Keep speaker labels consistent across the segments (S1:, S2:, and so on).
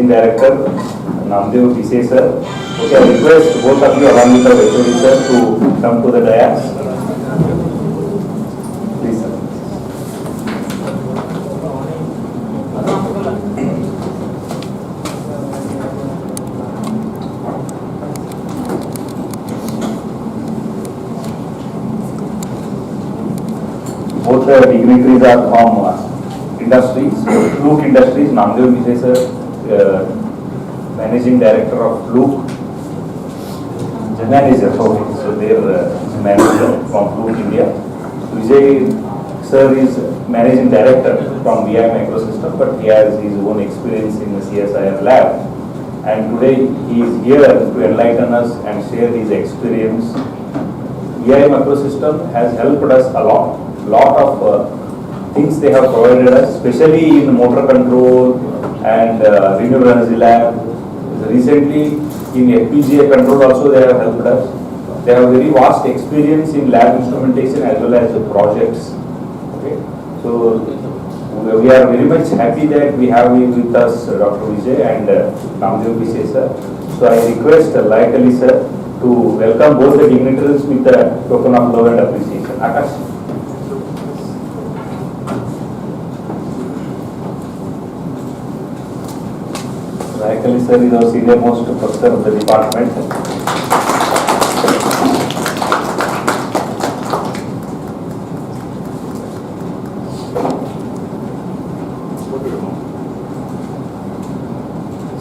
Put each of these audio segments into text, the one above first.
S1: Managing Director, Namdev Vise sir. Okay, I request both of you along with the Vechile sir to come to the dais. Please sir. Both the dignitaries are from industries, CUK Industries, Namdev Vise sir, Managing Director of CUK, manager, okay, so they are manager from CUK India. Vijay sir is Managing Director from VI Microsystem, but he has his own experience in the CSIR lab. And today he is here to enlighten us and share his experience. VI Microsystem has helped us a lot of things they have provided us, especially in motor control and renewable energy lab. Recently in FPGA control also they have helped us. They have very vast experience in lab instrumentation as well as projects. Okay, so we are very much happy that we have with us Dr. Vijay and Namdev Vise sir. So I request Vechile sir to welcome both the dignitaries with a token of love and appreciation. Akash. Vechile sir is our senior most professor of the department.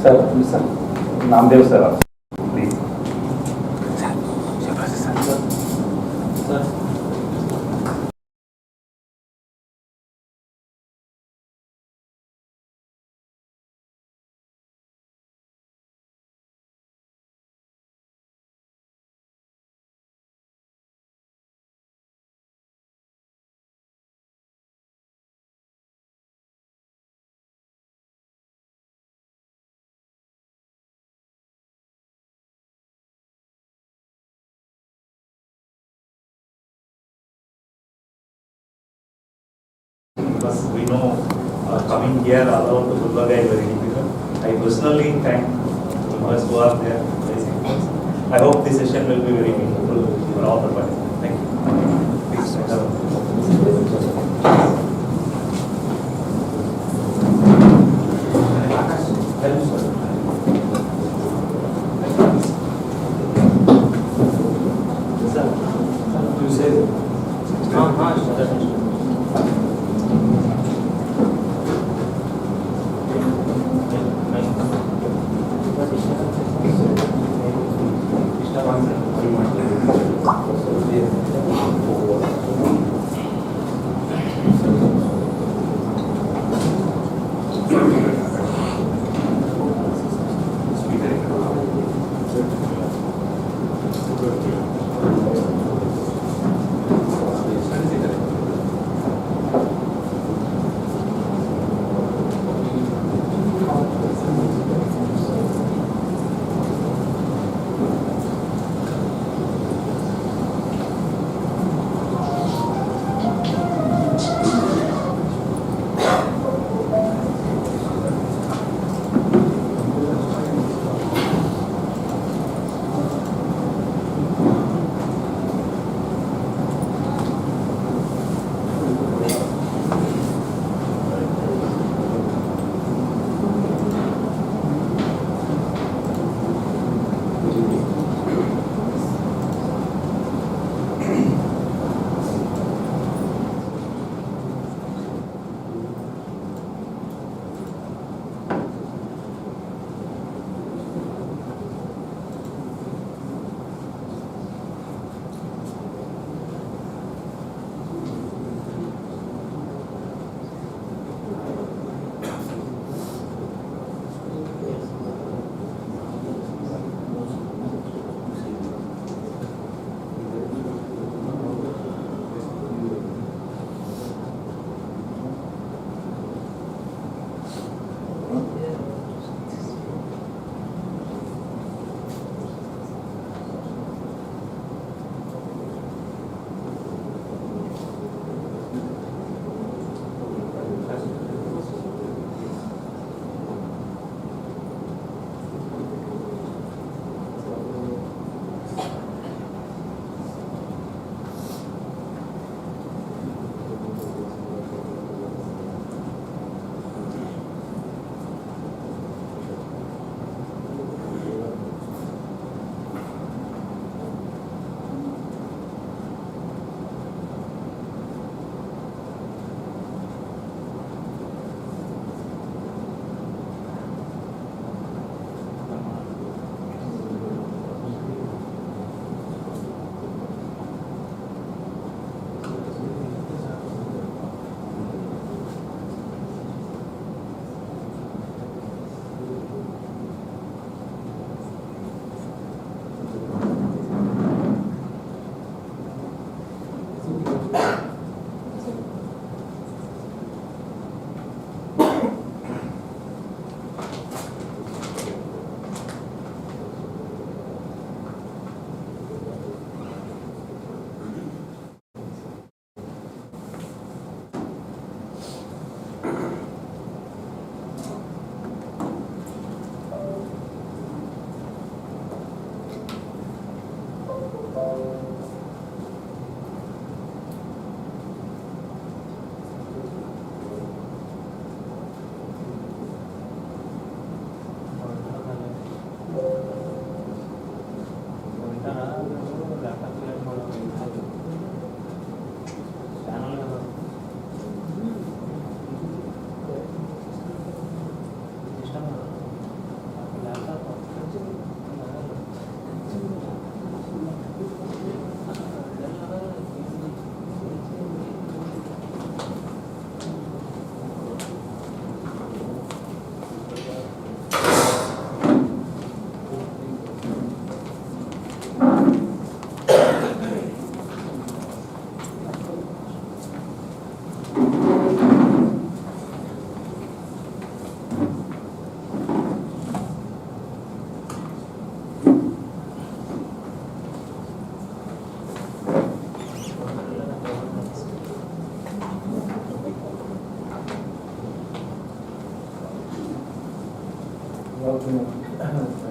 S1: Sir, Namdev sir, please.
S2: Because we know coming here allowed to Gulbarga is very difficult. I personally thank members who are there. I hope this session will be very meaningful for all the parties. Thank you.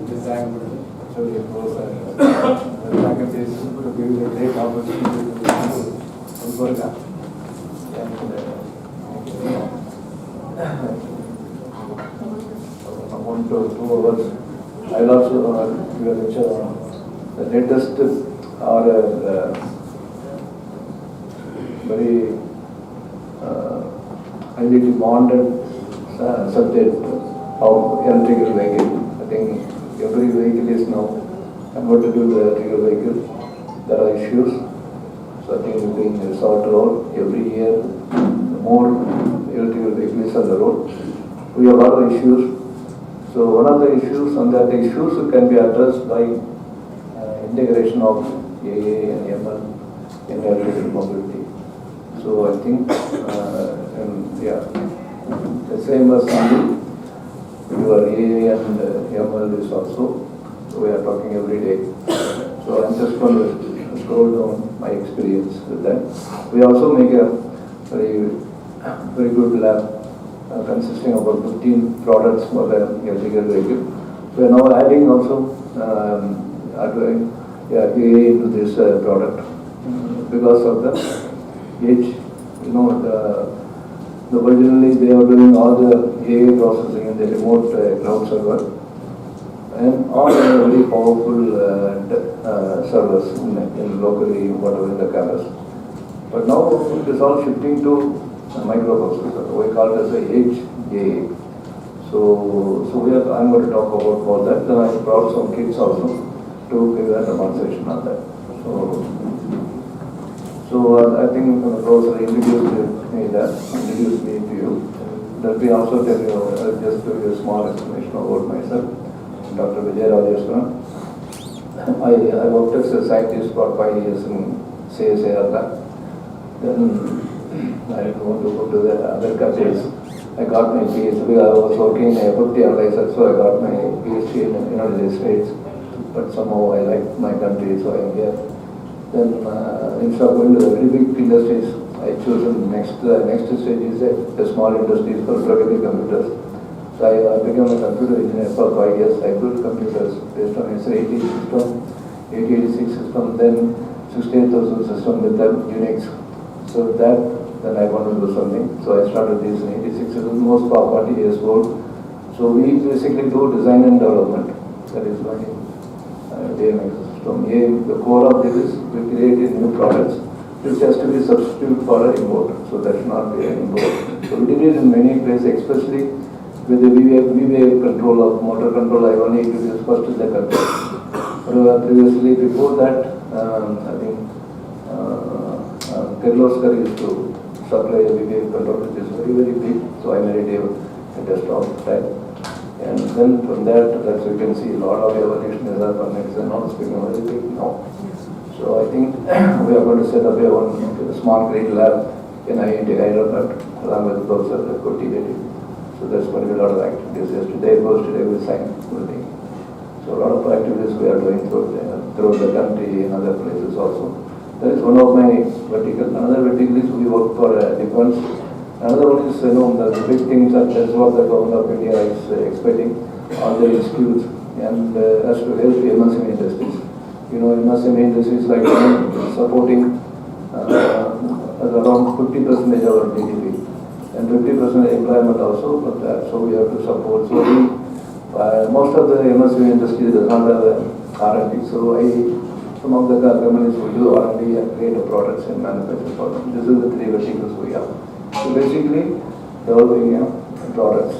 S3: design actually approach and faculties to give you a great opportunity to work on. And 1 to 2 hours. I'll also give a lecture on the latest or very highly demanded subject of electrical vehicle. I think every vehicle is now converted to the electrical vehicle. There are issues. So I think it's being sorted out every year. More electrical vehicles on the road. We have a lot of issues. So one of the issues, and that issues can be addressed by integration of AA and ML in electrical mobility. So I think, the same as your AA and ML is also, we are talking every day. So I'm just going to scroll down my experience with that. We also make a very good lab consisting of about 15 products for the electrical vehicle. We are now adding also AA into this product because of the age. Originally they are doing all the AA processing in the remote cloud server and all the very powerful servers in locally, whatever the cameras. But now it is all shifting to microprocessor. We call it as a HAA. So I'm going to talk about all that. Then I brought some kits also to give a demonstration on that. So I think the professor introduced me to you. Let me also tell you, just give you a small explanation about myself. Dr. Vijayarajesdwaran. I worked as a scientist for 5 years in CSIR lab. Then I didn't want to go to the other countries. I got my PhD. I was working in a FFT analyzer, so I got my PhD in the United States. But somehow I liked my country, so I'm here. Then instead of going to the very big industries, I chose the next stage is the small industries for programming computers. So I became a computer engineer for 5 years. I built computers based on x86 system, 8086 system, then 68,000 system with the Unix. So then I wanted to do something. So I started this in 86. It was most 40 years old. So we basically do design and development. That is my DMX system. The core of this is we create new products. This has to be a substitute for a import. So that should not be an import. So we did it in many places, especially with the VIJAYARAJESDWARAN control of motor control. I only introduced first in the country. Previously, before that, I think Kirloskar used to supply a VIJAYARAJESDWARAN control, which is very, very big. So I made it a desktop type. And then from that, as you can see, a lot of evolution is happening. It's not speaking very big now. So I think we are going to set up a small grade lab in IIT Hyderabad along with Professor Dept. So there's going to be a lot of activities. Yesterday, we signed everything. So a lot of activities we are doing throughout the country and other places also. That is one of my verticals. Another vertical is we work for defense. Another one is, the big things that that's what the government of India is expecting, all the institutes, and has to help the MSME industries. MSME industries like supporting around 50% of our GDP and 50% employment also for that. So we have to support. So most of the MSME industry does not have R&D. So some of the companies will do R&D and create products and manufacture for them. This is the 3 verticals we have. So basically, developing products,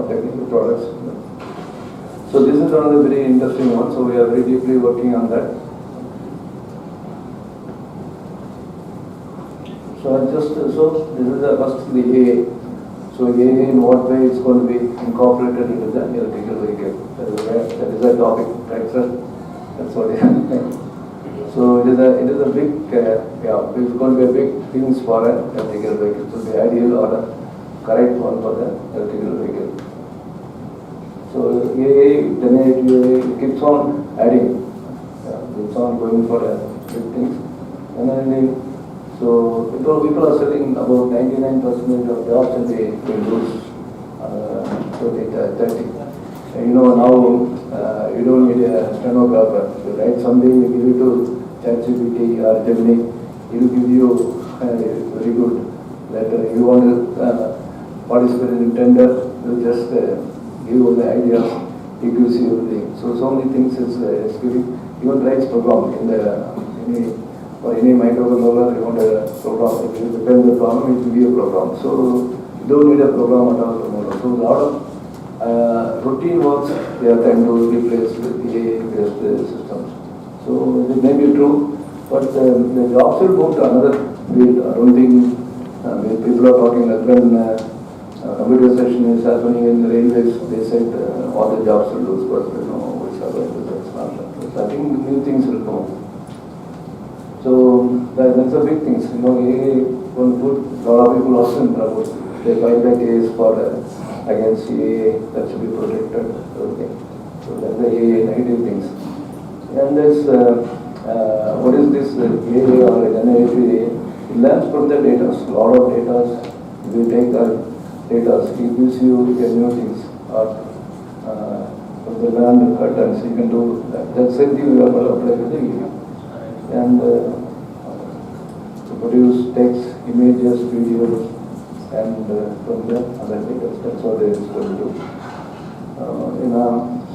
S3: technical products. So this is another very interesting one. So we are very deeply working on that. So this is the first the AA. So AA in what way it's going to be incorporated into the electrical vehicle. That is a topic, right, sir? That's what it is. So it is a big, it's going to be a big things for an electrical vehicle. So the ideal or the correct one for the electrical vehicle. So AA, then it keeps on adding, keeps on going for big things. And then so people are selling about 99% of jobs in the lose 30. now you don't need a stenographer. You write something, you give it to ChatGPT or Gemini, it will give you a very good letter. You want to participate in the tender, you just give all the ideas, it gives you everything. So many things it's giving. Even writes program in any microcontroller, you want a program. If you depend the problem, it will be a program. So you don't need a program at all tomorrow. So a lot of routine works they are trying to replace with AI-based systems. So it may be true, but the jobs will move to another field. I don't think people are talking like when computer session is happening in the railways, they said all the jobs will lose, but which are like that's not. I think new things will come. So that's a big thing. AI will put a lot of people also in trouble. They find that AI is for against AI, that should be protected. Okay. So that's the AI negative things. And there's what is this AI or generative AI? It learns from the data. A lot of data. If you take data, it gives you new things. Or from the learned patterns, you can do that. That's same thing we are going to apply with the AI. And to produce text, images, videos, and from the other data. That's what it is going to do.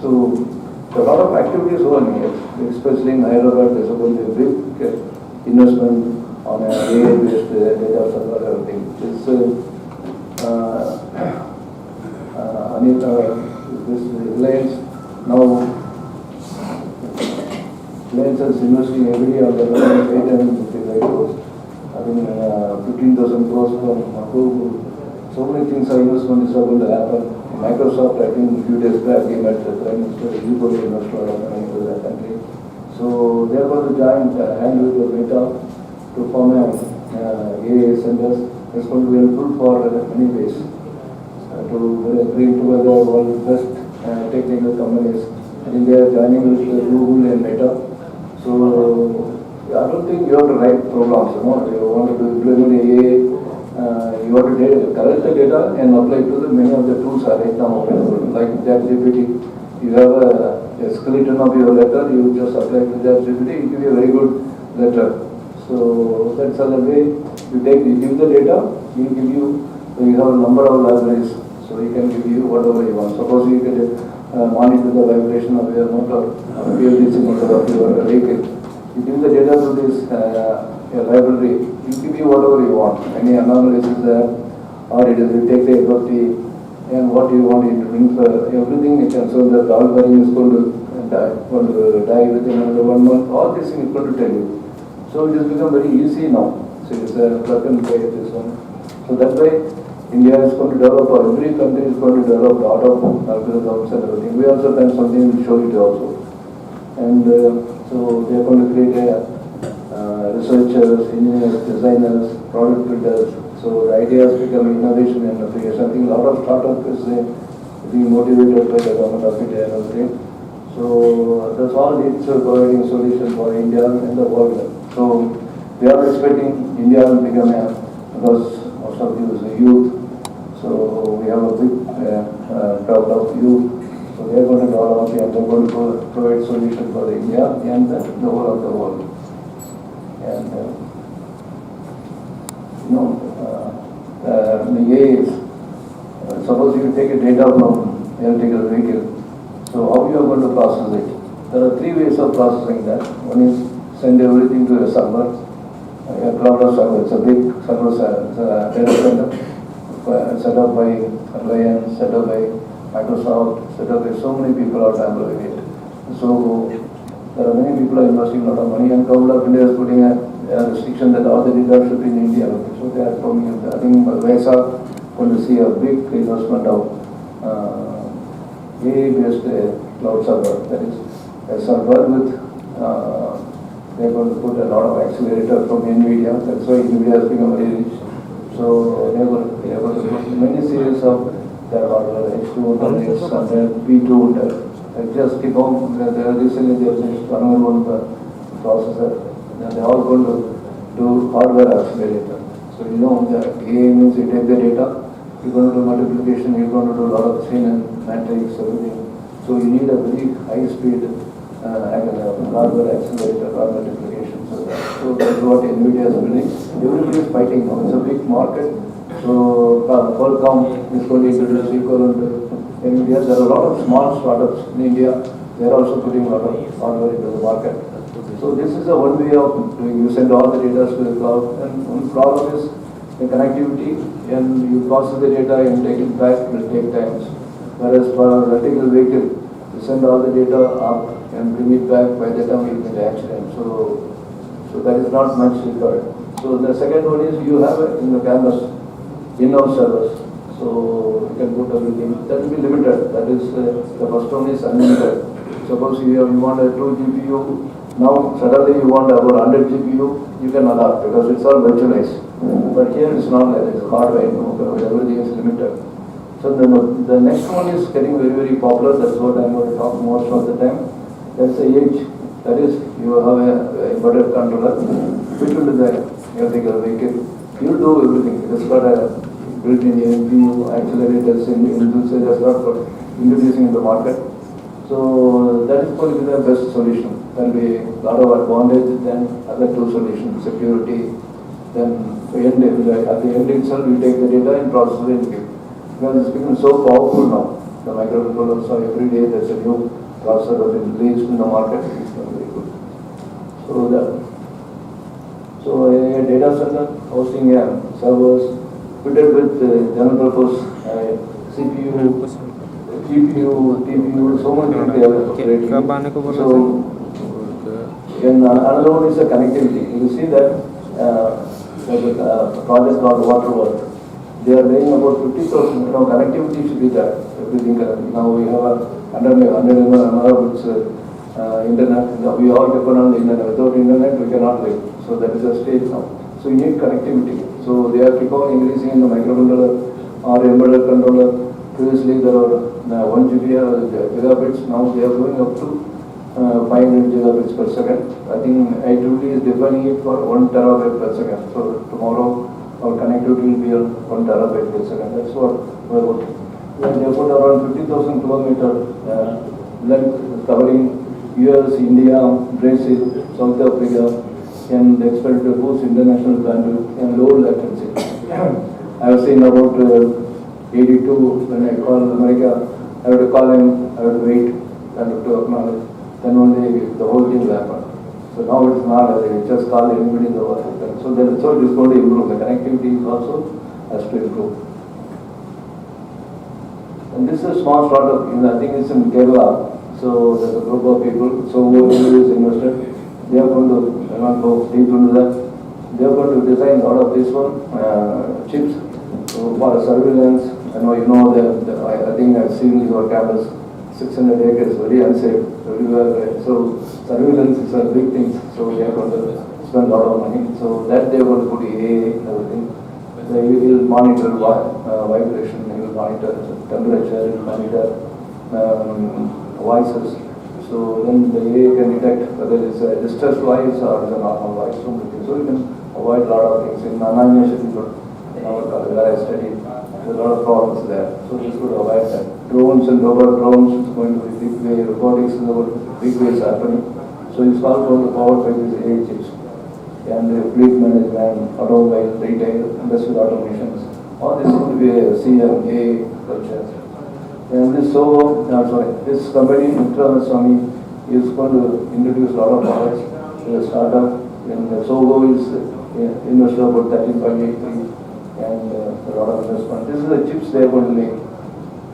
S3: So a lot of activities going here, especially in Hyderabad. There's going to be a big investment on an AI-based data server. Everything. This Reliance now. Reliance is investing every year on the 850 crores. I think 15,000 crores from Google. So many things are investment is going to happen. Microsoft, I think a few days back, he met the Prime Minister, he's going to invest a lot of money into that country. So they are going to join hand with the Meta to form a AI centers. It's going to be helpful for many ways to bring together all the best technical companies. I think they are joining with Google and Meta. So I don't think you have to write programs. You want to implement AI. You have to collect the data and apply to many of the tools are right now available. Like ChatGPT, you have a skeleton of your letter, you just apply to ChatGPT, it gives you a very good letter. So that's another way. You give the data, you have a number of libraries, so he can give you whatever you want. Suppose you can monitor the vibration of your motor, PH.D motor of your vehicle. You give the data to this library, it give you whatever you want. Any anomaly is there, or it is, you take the FFT and what you want it to bring for everything. It can show that all bearing is going to die within another 1 month. All this thing is going to tell you. So it has become very easy now. So it's a plug and play this one. So that way, India is going to develop, or every country is going to develop a lot of algorithms and everything. We also done something, we'll show it also. And so they are going to create researchers, engineers, designers, product builders. So the idea has become innovation and application. I think a lot of startup is being motivated by the government of India and everything. So that's all it's providing solution for India and the world. So we are expecting India will become because most of you is the youth. So we have a big crowd of youth. So they are going to develop and they are going to provide solution for India and the whole of the world. And the AI is, suppose you take a data from electrical vehicle, so how you are going to process it? There are 3 ways of processing that. One is send everything to a server, a cloud server. It's a big server data center set up by Reliance, set up by Microsoft, set up by so many people are handling it. So there are many people are investing a lot of money, and government of India is putting a restriction that all the data should be in India. So they are coming. I think VIJAYARAJESDWARAN going to see a big investment of AI-based cloud server. That is a server with they are going to put a lot of accelerator from NVIDIA. That's why NVIDIA has become very rich. So they are going to put many series of their hardware, H200, X100, P200. Just keep on, recently they have finished one processor, and they are all going to do hardware accelerator. So the AI means you take the data, you're going to do multiplication, you're going to do a lot of chain and matrix, everything. So So you need a very high speed hardware accelerator, hardware applications. So that's what NVIDIA is building. Everybody is fighting now. It's a big market. So Qualcomm is going to introduce equivalent to NVIDIA. There are a lot of small startups in India. They are also putting a lot of hardware into the market. So this is a one way of doing. You send all the data to the cloud, and one problem is the connectivity, and you process the data and take it back, it will take time. Whereas for a vertical vehicle, you send all the data up and bring it back by the time you get the accident. So that is not much required. So the second one is you have in the campus in-house servers. So you can put everything. That will be limited. That is the first one is unlimited. Suppose you want a 2 GPU, now suddenly you want about 100 GPU, you can adapt because it's all virtualized. But here it's not like that. It's hardware, everything is limited. So the next one is getting very, very popular. That's what I'm going to talk most of the time. That's the edge. That is, you have a embedded controller, which will be the vertical vehicle. You do everything. It's got a built-in NPU, accelerators, that's what we're introducing in the market. So that is going to be the best solution. There will be a lot of advantage than other two solutions, security. Then at the end itself, you take the data and process it. Because it's become so powerful now. The microcontrollers, so every day there's a new processor that is released in the market. It's very good. So a data center hosting servers fitted with general purpose CPU, GPU, TPU, so much they are operating. So and another one is the connectivity. You see that there's a project called Waterworld. They are laying about 50,000. Connectivity should be there. Everything. Now we have 100 megabits internet. We all depend on the internet. Without internet, we cannot live. So that is a stage now. So you need connectivity. So they are keep on increasing in the microcontroller or embedded controller. Previously there were 1 gigabits. Now they are going up to 500 gigabits per second. I think AICTE is defining it for 1 terabyte per second. So tomorrow our connectivity will be on 1 terabyte per second. That's what we're working. They have put around 50,000 kilometer length covering US, India, Brazil, South Africa, and expect to boost international bandwidth and low latency. I have seen about 82 when I call America. I have to call him, I have to wait, I have to acknowledge. Then only the whole thing will happen. So now it's not, you just call anybody in the world. So the result is going to improve. The connectivity is also has to improve. And this is a small startup. I think it's in Kerala. So there's a group of people. So who is invested? They are going to, I not go deep into that. They are going to design a lot of this one chips for surveillance. I think I've seen your cameras. 600 acres, very unsafe, everywhere. So surveillance is a big thing. So they are going to spend a lot of money. So that they are going to put AI and everything. They will monitor vibration, they will monitor temperature, they will monitor voices. So then the AI can detect whether it's a distress voice or it's a normal voice. So you can avoid a lot of things. In annihilation, in our college where I studied, there's a lot of problems there. So this would avoid that. Drones and robot drones is going to be big way. Robotics is a big way is happening. So it's all going to power by these AI chips. And fleet management, automobile, retail, industrial automations. All this will be a CMA culture. And this this company, Microsytem, is going to introduce a lot of products to the startup. And Sogo is invested about 13.83 and a lot of investment. This is the chips they are going to make.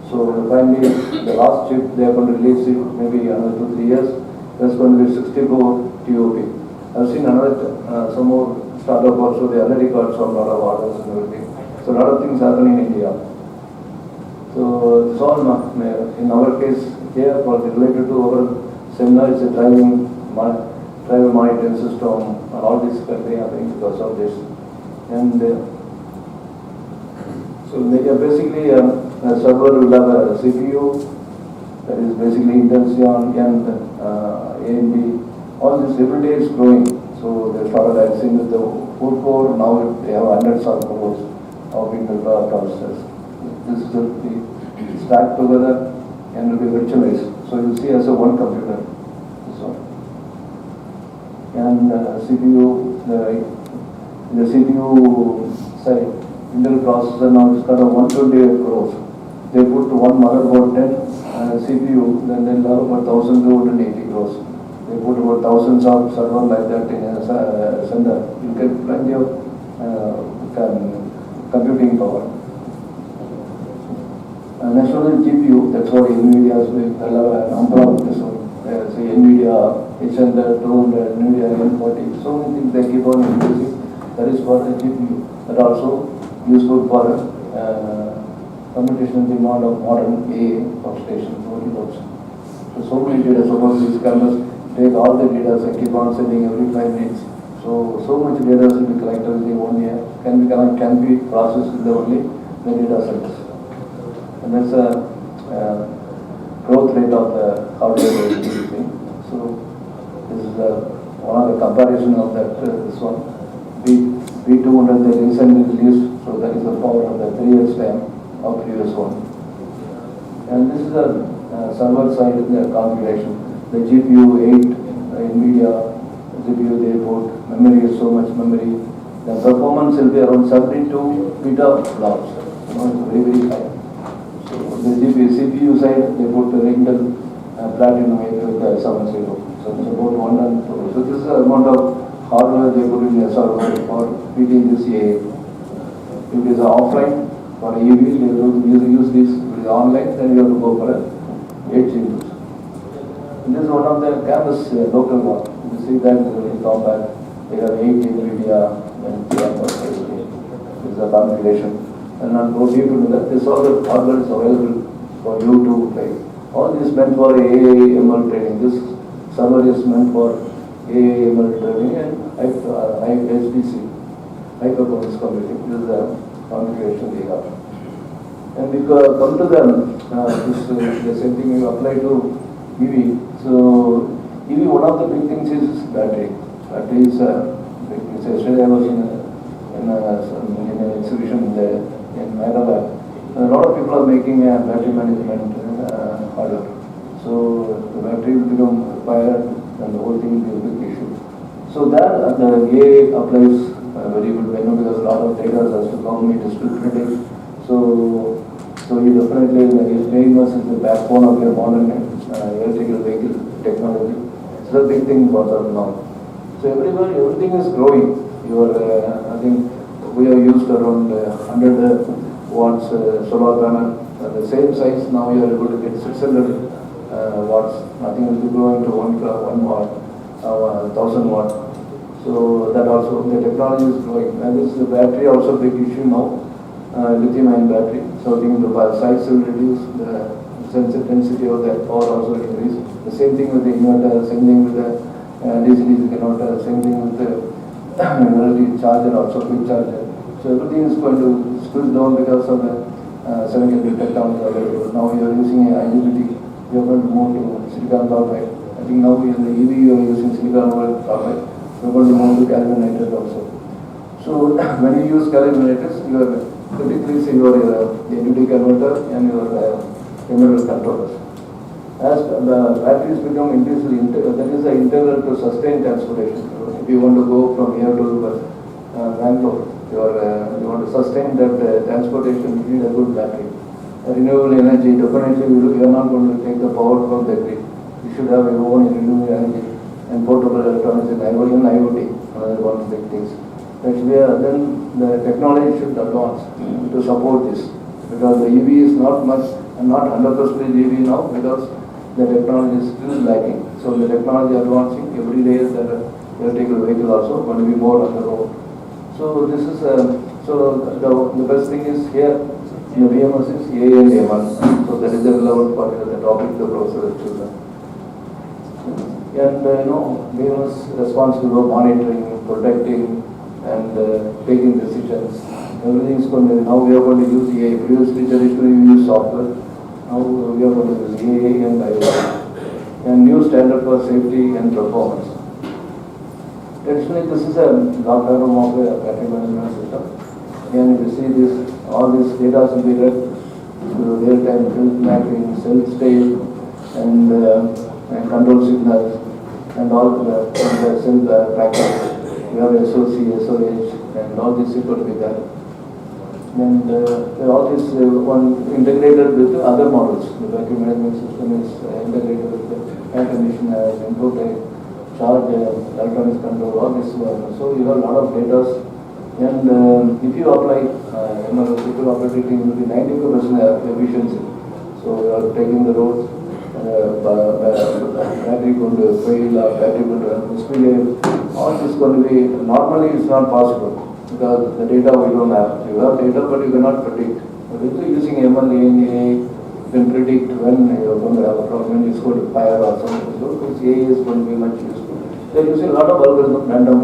S3: So finally, the last chip they are going to release it maybe another 2-3 years. That's going to be 64 TOP. I've seen some more startup also. They already got some lot of orders and everything. So a lot of things happen in India. So it's all in our case here for related to our seminar is a driver monitoring system and all this can be happening because of this. And so basically a server will have a CPU that is basically Intel Xeon and AMD. All this every day is growing. So they started acting with the 4-core, now they have hundreds of cores of Intel processors. This is the stack together and will be virtualized. So see as a one computer. This one. And CPU, the CPU side, Intel processor now is got a 128 crores. They put one motherboard 10 CPU, then they'll have about 1,280 crores. They put about thousands of server like that in a center. You get plenty of computing power. Next one is GPU. That's what NVIDIA has been. They'll have a number of this one. Say NVIDIA H100, 200, NVIDIA N40. So many things they keep on increasing. That is for the GPU. That also useful for computational demand of modern AI workstations, workloads. So many data. Suppose these cameras take all the data and keep on sending every 5 minutes. So much data will be collected in the 1 year. Can be processed in the only the data centers. And that's a growth rate of the hardware thing. So this is one of the comparison of that this one. B200 they recently released, so that is the power of the 3x time of previous one. And this is a server side configuration. The GPU 8, NVIDIA GPU they put, memory is so much memory. The performance will be around 72 petaflops. It's very, very high. So the CPU side, they put the Intel Platinum 870. So it's about 1 and 2. So this is the amount of hardware they put in a server for feeding this AI. If it is offline for EV, they use this. If it is online, then you have to go for a 8 GPUs. This is one of the campus local one. You see that in compact. They have 8 NVIDIA and 3 This is the configuration. And not go deep into that. This all the hardware is available for you to play. All this meant for AI ML training. This server is meant for AI ML training and HPC, high performance computing. This is the configuration we have. And we come to the same thing you apply to EV. So EV, one of the big things is battery. Battery is yesterday I was in an exhibition in Hyderabad. A lot of people are making a battery management hardware. So the battery will become fired and the whole thing will be a big issue. So that the AI applies very good because a lot of data has to come, it is still predict. So you definitely is very much is the backbone of your modern electrical vehicle technology. It's a big thing for them now. So everything is growing. I think we have used around 100 watts solar panel. The same size now you are able to get 600 watts. Nothing will be growing to 1 watt, 1000 watt. So that also the technology is growing. And this the battery also big issue now. Lithium-ion battery. So I think the size will reduce, the density of that power also increase. The same thing with the inverter, same thing with the DC converter, same thing with the energy charger also, quick charger. So everything is going to squeeze down because of the semiconductor technology available. Now we are using IGBT. We are going to move to silicon carbide. I think now in the EV we are using silicon carbide. We are going to move to gallium nitride also. So when you use gallium nitride, you are decrease your AD converter and your chemical controllers. As the batteries become increasingly that is the integral to sustain transportation. If you want to go from here to Bangalore, you want to sustain that transportation, you need a good battery. Renewable energy, definitely you are not going to take the power from the grid. You should have your own renewable energy and portable electronics and IoT, another one of the big things. Then the technology should advance to support this, because the EV is not 100% EV now, because the technology is still lacking. So the technology advancing every day, the electrical vehicle also going to be more on the road. So this is the best thing is here in the VMS is AI and ML. So that is the relevant part of the topic the professor has chosen. And VMS responsible for monitoring, protecting, and taking decisions. Everything is going to, now we are going to use AI. Previously traditionally we use software. Now we are going to use AI and IoT. And new standard for safety and performance. Traditionally this is a block diagram of a battery management system. And if you see this, all these data will be read to real-time field mapping, cell state, and control signals and all the cell trackers. We have SOC, SOH, and all this is going to be there. And all this one integrated with the other models. The vacuum management system is integrated with the air conditioner, input, charge, electronics control, all this. So you have a lot of data. And if you apply super operating, it will be 95% efficiency. So you are taking the roads, battery going to fail or battery going to misbehave. All this going to be, normally it's not possible because the data we don't have. You have data but you cannot predict. With using ML, AI, you can predict when you're going to have a problem, when it's going to fire or something. So AI is going to be much useful. They're using a lot of algorithms, random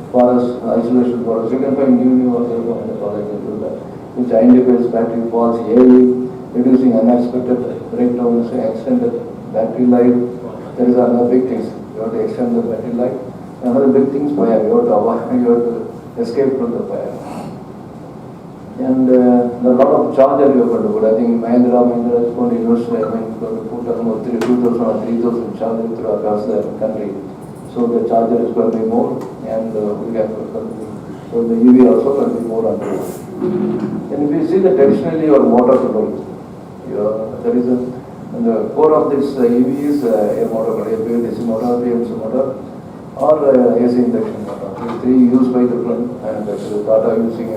S3: forest, isolation forest. You can find new algorithms in the college and do that, which identifies battery faults early, reducing unexpected breakdowns, extended battery life. There is another big thing. You have to extend the battery life. Another big thing is fire. You have to avoid, you have to escape from the fire. And there are a lot of charger you have to put. I think Mahindra is going to invest, going to put almost 2,000 or 3,000 chargers across the country. So the charger is going to be more, and we have so the EV also going to be more on board. And if you see the traditionally or motor control, there is and the core of this EV is a motor, AC motor, PMC motor, or AC induction motor. These three used by different manufacturers. Tata using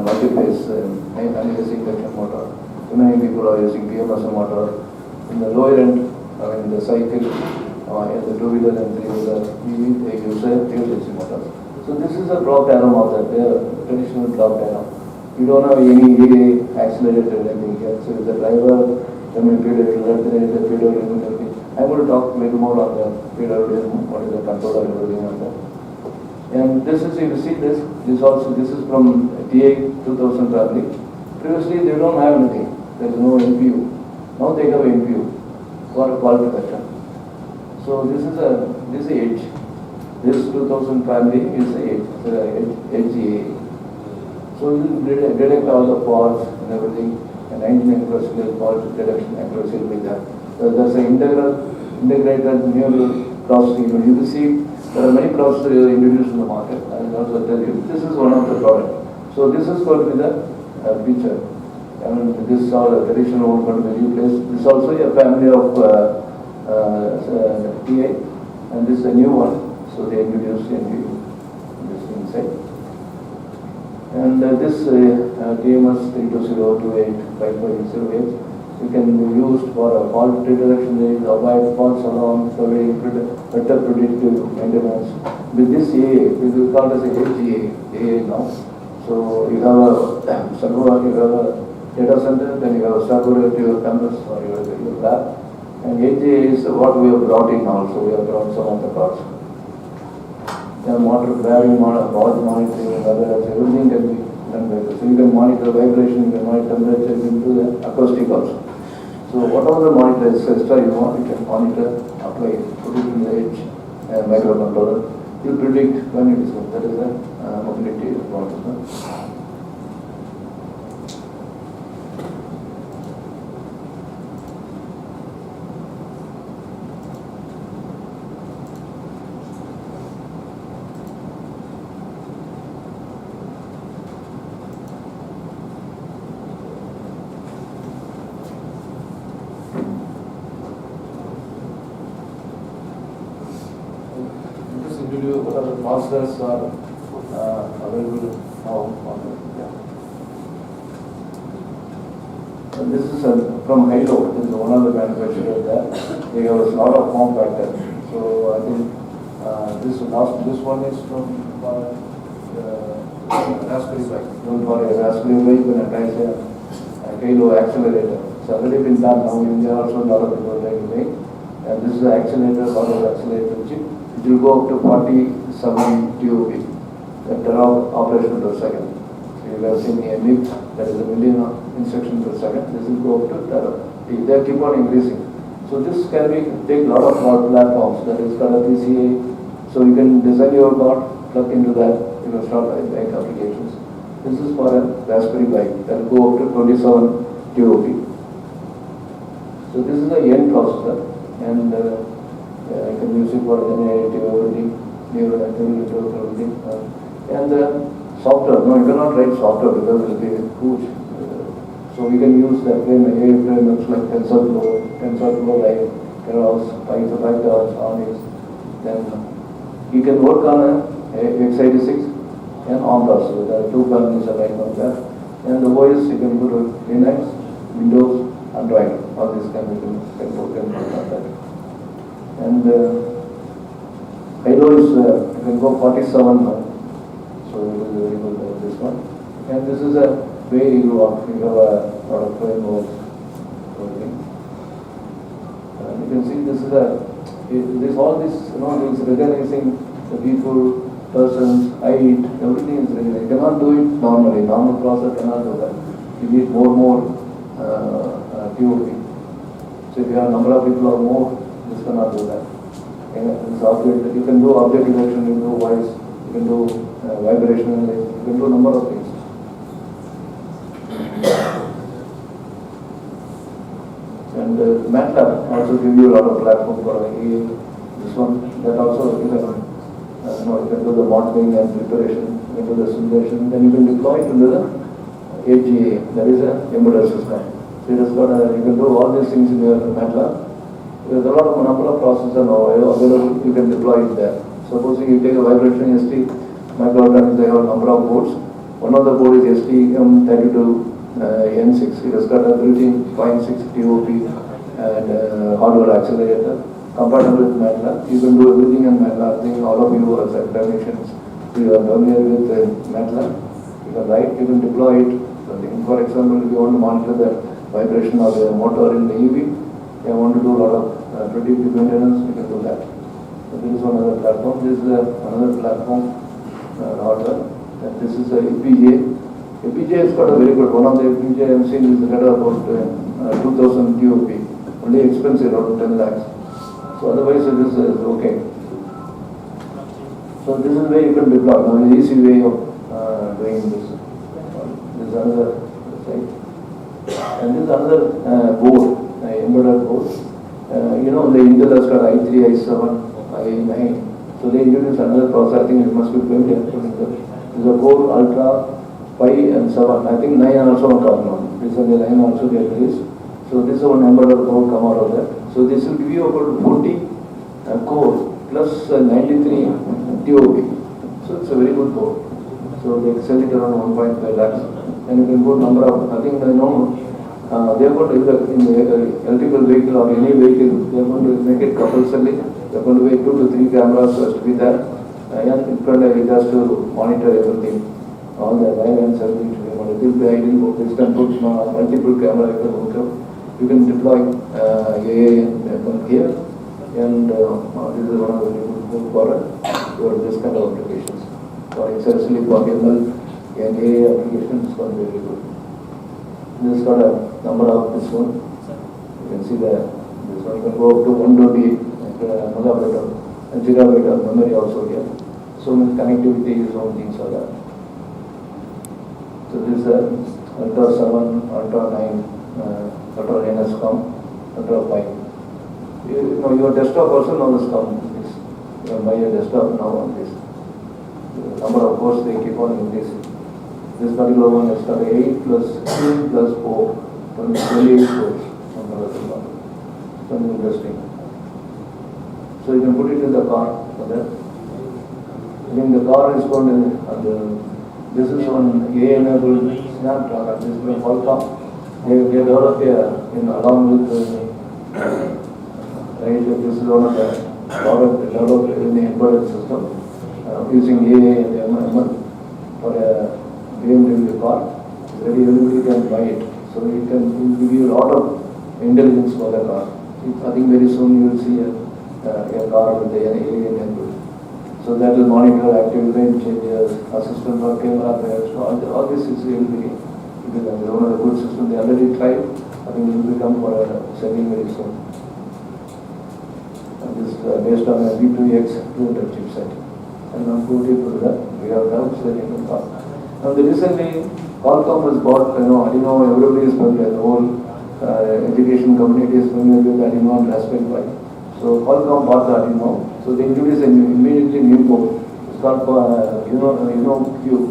S3: multi-phase AC induction motor. Many people are using PMS motor. In the lower end, the cycle, in the two-wheeler and three-wheeler EV, they use a AC motor. So this is a block diagram of that, traditional block diagram. You don't have any EA accelerator or anything here. So the driver, I'm going to talk a little more on the PWM, what is the controller and everything on that. And this is, you see this is from TA 2000 family. Previously they don't have anything. There is no NPU. Now they have NPU for quality protection. So this is edge. This 2000 family is edge. So you detect all the faults and everything, and 99% fault detection accuracy will be there. So there's an integrated neural processing. You will see there are many processors introduced in the market. I will also tell you, this is one of the products. So this is going to be the feature. And this is all a traditional one going to be replaced. This is also a family of TA, and this is a new one. So they introduced this inside. And this TMS 320285508 you can be used for a fault detection, avoid faults along the way, better predictive maintenance. With this AA, we will call it as AA now. So you have a server, you have a data center, then you have a server at your campus or your lab. And AGA is what we have brought in now, so we have brought some of the parts. Motor gravity monitoring, others, everything can be done by this. So you can monitor vibration, you can monitor temperature, you can do the acoustic also. So whatever the monitor extra you want, you can monitor, apply, put it in the edge microcontroller. You predict when it is good. That is the mobility requirement. What are the masters are available now on the, And this is from Hilo. This is one of the manufacturers there. They have a lot of form factors. So I think this one is from Raspberry Pi. Don't worry, Raspberry Pi can attach a Hilo accelerator. It's already been done. Now in India also a lot of people are trying to make. And this is the accelerator, a lot of accelerator chip. It will go up to 47 TOP, the operation per second. So you have seen a MIP, that is a million instructions per second. This will go up to tera. They keep on increasing. So this can take a lot of platforms. That is called a PCA. So you can design your card, plug into that. You can start like applications. This is for a Raspberry Pi that will go up to 27 TOP. So this is the end processor, and you can use it for generative everything, neural network, everything. And software, no, you cannot write software because it will be huge. So we can use the AI frameworks like TensorFlow, like Keras, PyTorch, on it. Then you can work on a x86 and ARM processor. There are two families are right on that. And the OS you can put Linux, Windows, Android. All these can put on that. And IO is you can go 47 now. So it is very good this one. And this is a way you have a lot of frameworks. You can see this is all this, is recognizing the people, persons, height, everything is recognized. You cannot do it normally. Normal processor cannot do that. You need more POP. So if you have a number of people or more, this cannot do that. You can do object detection, you can do voice, you can do vibration, you can do a number of things. And MATLAB also give you a lot of platform for AI. This one, that also you can do the modeling and preparation, you can do the simulation, then you can deploy it into the AGA, that is a embedded system. So you can do all these things in your MATLAB. There's a lot of number of processors now available, you can deploy it there. Supposing you take a vibration ST microorganism, they have a number of boards. One of the board is STM32 N6. It has got a built-in 0.6 TOP and hardware accelerator compatible with MATLAB. You can do everything in MATLAB. I think all of you as academicians, you are familiar with MATLAB. You can write, you can deploy it. For example, if you want to monitor the vibration of the motor in the EV, you want to do a lot of predictive maintenance, you can do that. So this is one other platform. This is another platform hardware. And this is a FPGA. FPGA has got a very good, one of the FPGA I'm seeing is about 2000 TOP. Only expensive, around 10 lakhs. So otherwise it is okay. So this is where you can deploy. Now an easy way of doing this. This is another site. And this is another board, embedded board. The Intel has got i3, i7, i9. So they introduced another processor. I think it must be familiar. There's a Core Ultra 5 and 7. I think 9 also on top now. Recently 9 also they released. So this is one embedded board come out of that. So this will give you about 40 core plus 93 TOP. So it's a very good board. So they sell it around 1.5 lakhs. And you can put number of, I think they know, they are going to, in the electrical vehicle or any vehicle, they are going to make it compulsory. They are going to make 2 to 3 cameras has to be there. And it has to monitor everything. All the lines, everything to be monitored. It will be ideal. This can put multiple camera. You can deploy AI here. And this is one of the good for this kind of applications. For especially for ML and AI applications, it's going to be very good. This got a number of this one. You can see this one. You can go up to 120 gigabyte of memory also here. So much connectivity is all things are there. So this is Ultra 7, Ultra 9, Ultra 9 has come, Ultra 5. Your desktop also now has come. You can buy a desktop now on this. The number of cores they keep on increasing. This particular one has got 8 plus 2 plus 4, 28 cores. Something interesting. So you can put it in the car for that. I think the car is going to, this is one AI-enabled Snapdragon. This is from Qualcomm. They developed along with this is one of the product developed in the embedded system using AI and ML for a BMW car. It's ready, everybody can buy it. So it can give you a lot of intelligence for the car. I think very soon you will see a car with the AI enabled. So that will monitor active lane changes, assistant for camera pairs. All this is really one of the good systems. They already tried. I think it will become for selling very soon. And this is based on a V2X 200 chipset. And I'm going to that. We have helped selling the car. Now recently, Qualcomm was bought. I know everybody is familiar. The whole education community is familiar with Arduino and Raspberry Pi. So Qualcomm bought the Arduino. So they introduced immediately new board. It's called CUK.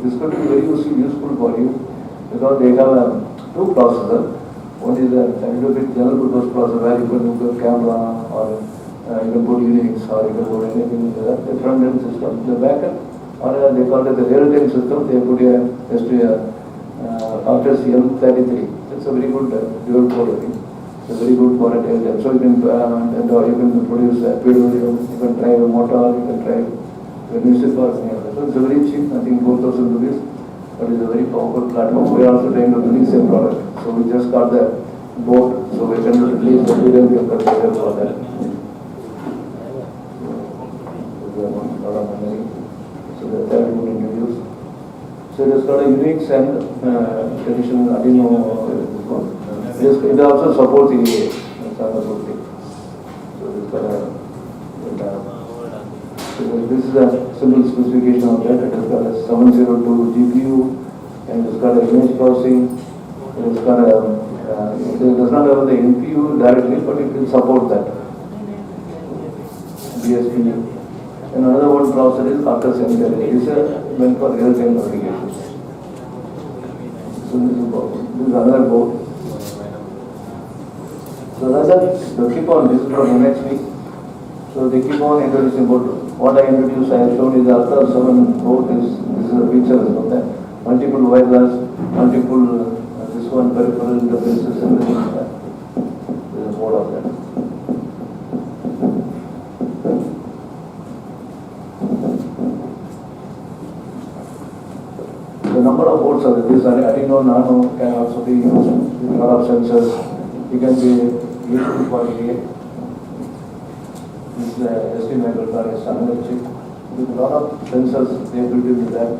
S3: This could be very useful for you because they have two processors. One is a little bit general purpose processor where you can put camera or you can put Unix or you can put anything like that. The front end system, the back end, or they call it the real-time system. They put a after CM33. It's a very good dual core. It's a very good for a real-time. So you can produce PWM, you can drive a motor, you can drive music or anything like that. So it's a very cheap. I think 4,000 rupees. But it's a very powerful platform. We are also trying to release a product. So we just got the board. So we can release the video we have considered for that. So the third we introduce. So it has got a Unix and traditional Arduino. It also supports EA. That's another thing. So it's got a. So this is a simple specification of that. It has got a 702 GPU and it's got a image processing. It's got a. It does not have the NPU directly, but it will support that. DSP. And another one processor is AICTE-ATAL. It is meant for real-time applications. So this is another board. So that's it. They keep on. This is for the next week. So they keep on introducing board. What I introduced, I have shown is the Ultra 7 board. This is a feature of that. Multiple wireless, multiple this one peripheral interfaces and everything like that. There is more of that. The number of boards are this Arduino Nano can also be used with a lot of sensors. It can be useful for EA. This SD microcontroller is another chip with a lot of sensors they built into that.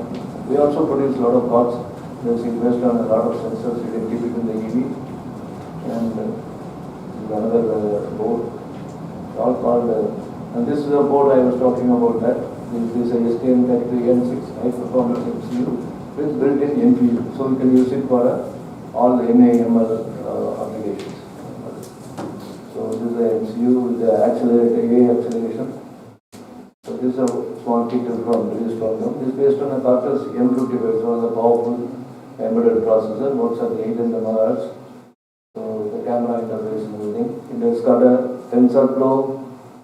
S3: We also produce a lot of parts. There's invest on a lot of sensors. You can keep it in the EV. And another board, all called. And this is a board I was talking about. That this is a STM32N6 high performance MCU with built-in NPU. So you can use it for all the NAML applications. So this is the MCU with the AA acceleration. So this is a small feature released from them. This is based on a Cortex M55, so the powerful embedded processor, works at 800 MHz. So the camera interface and everything. It has got a TensorFlow.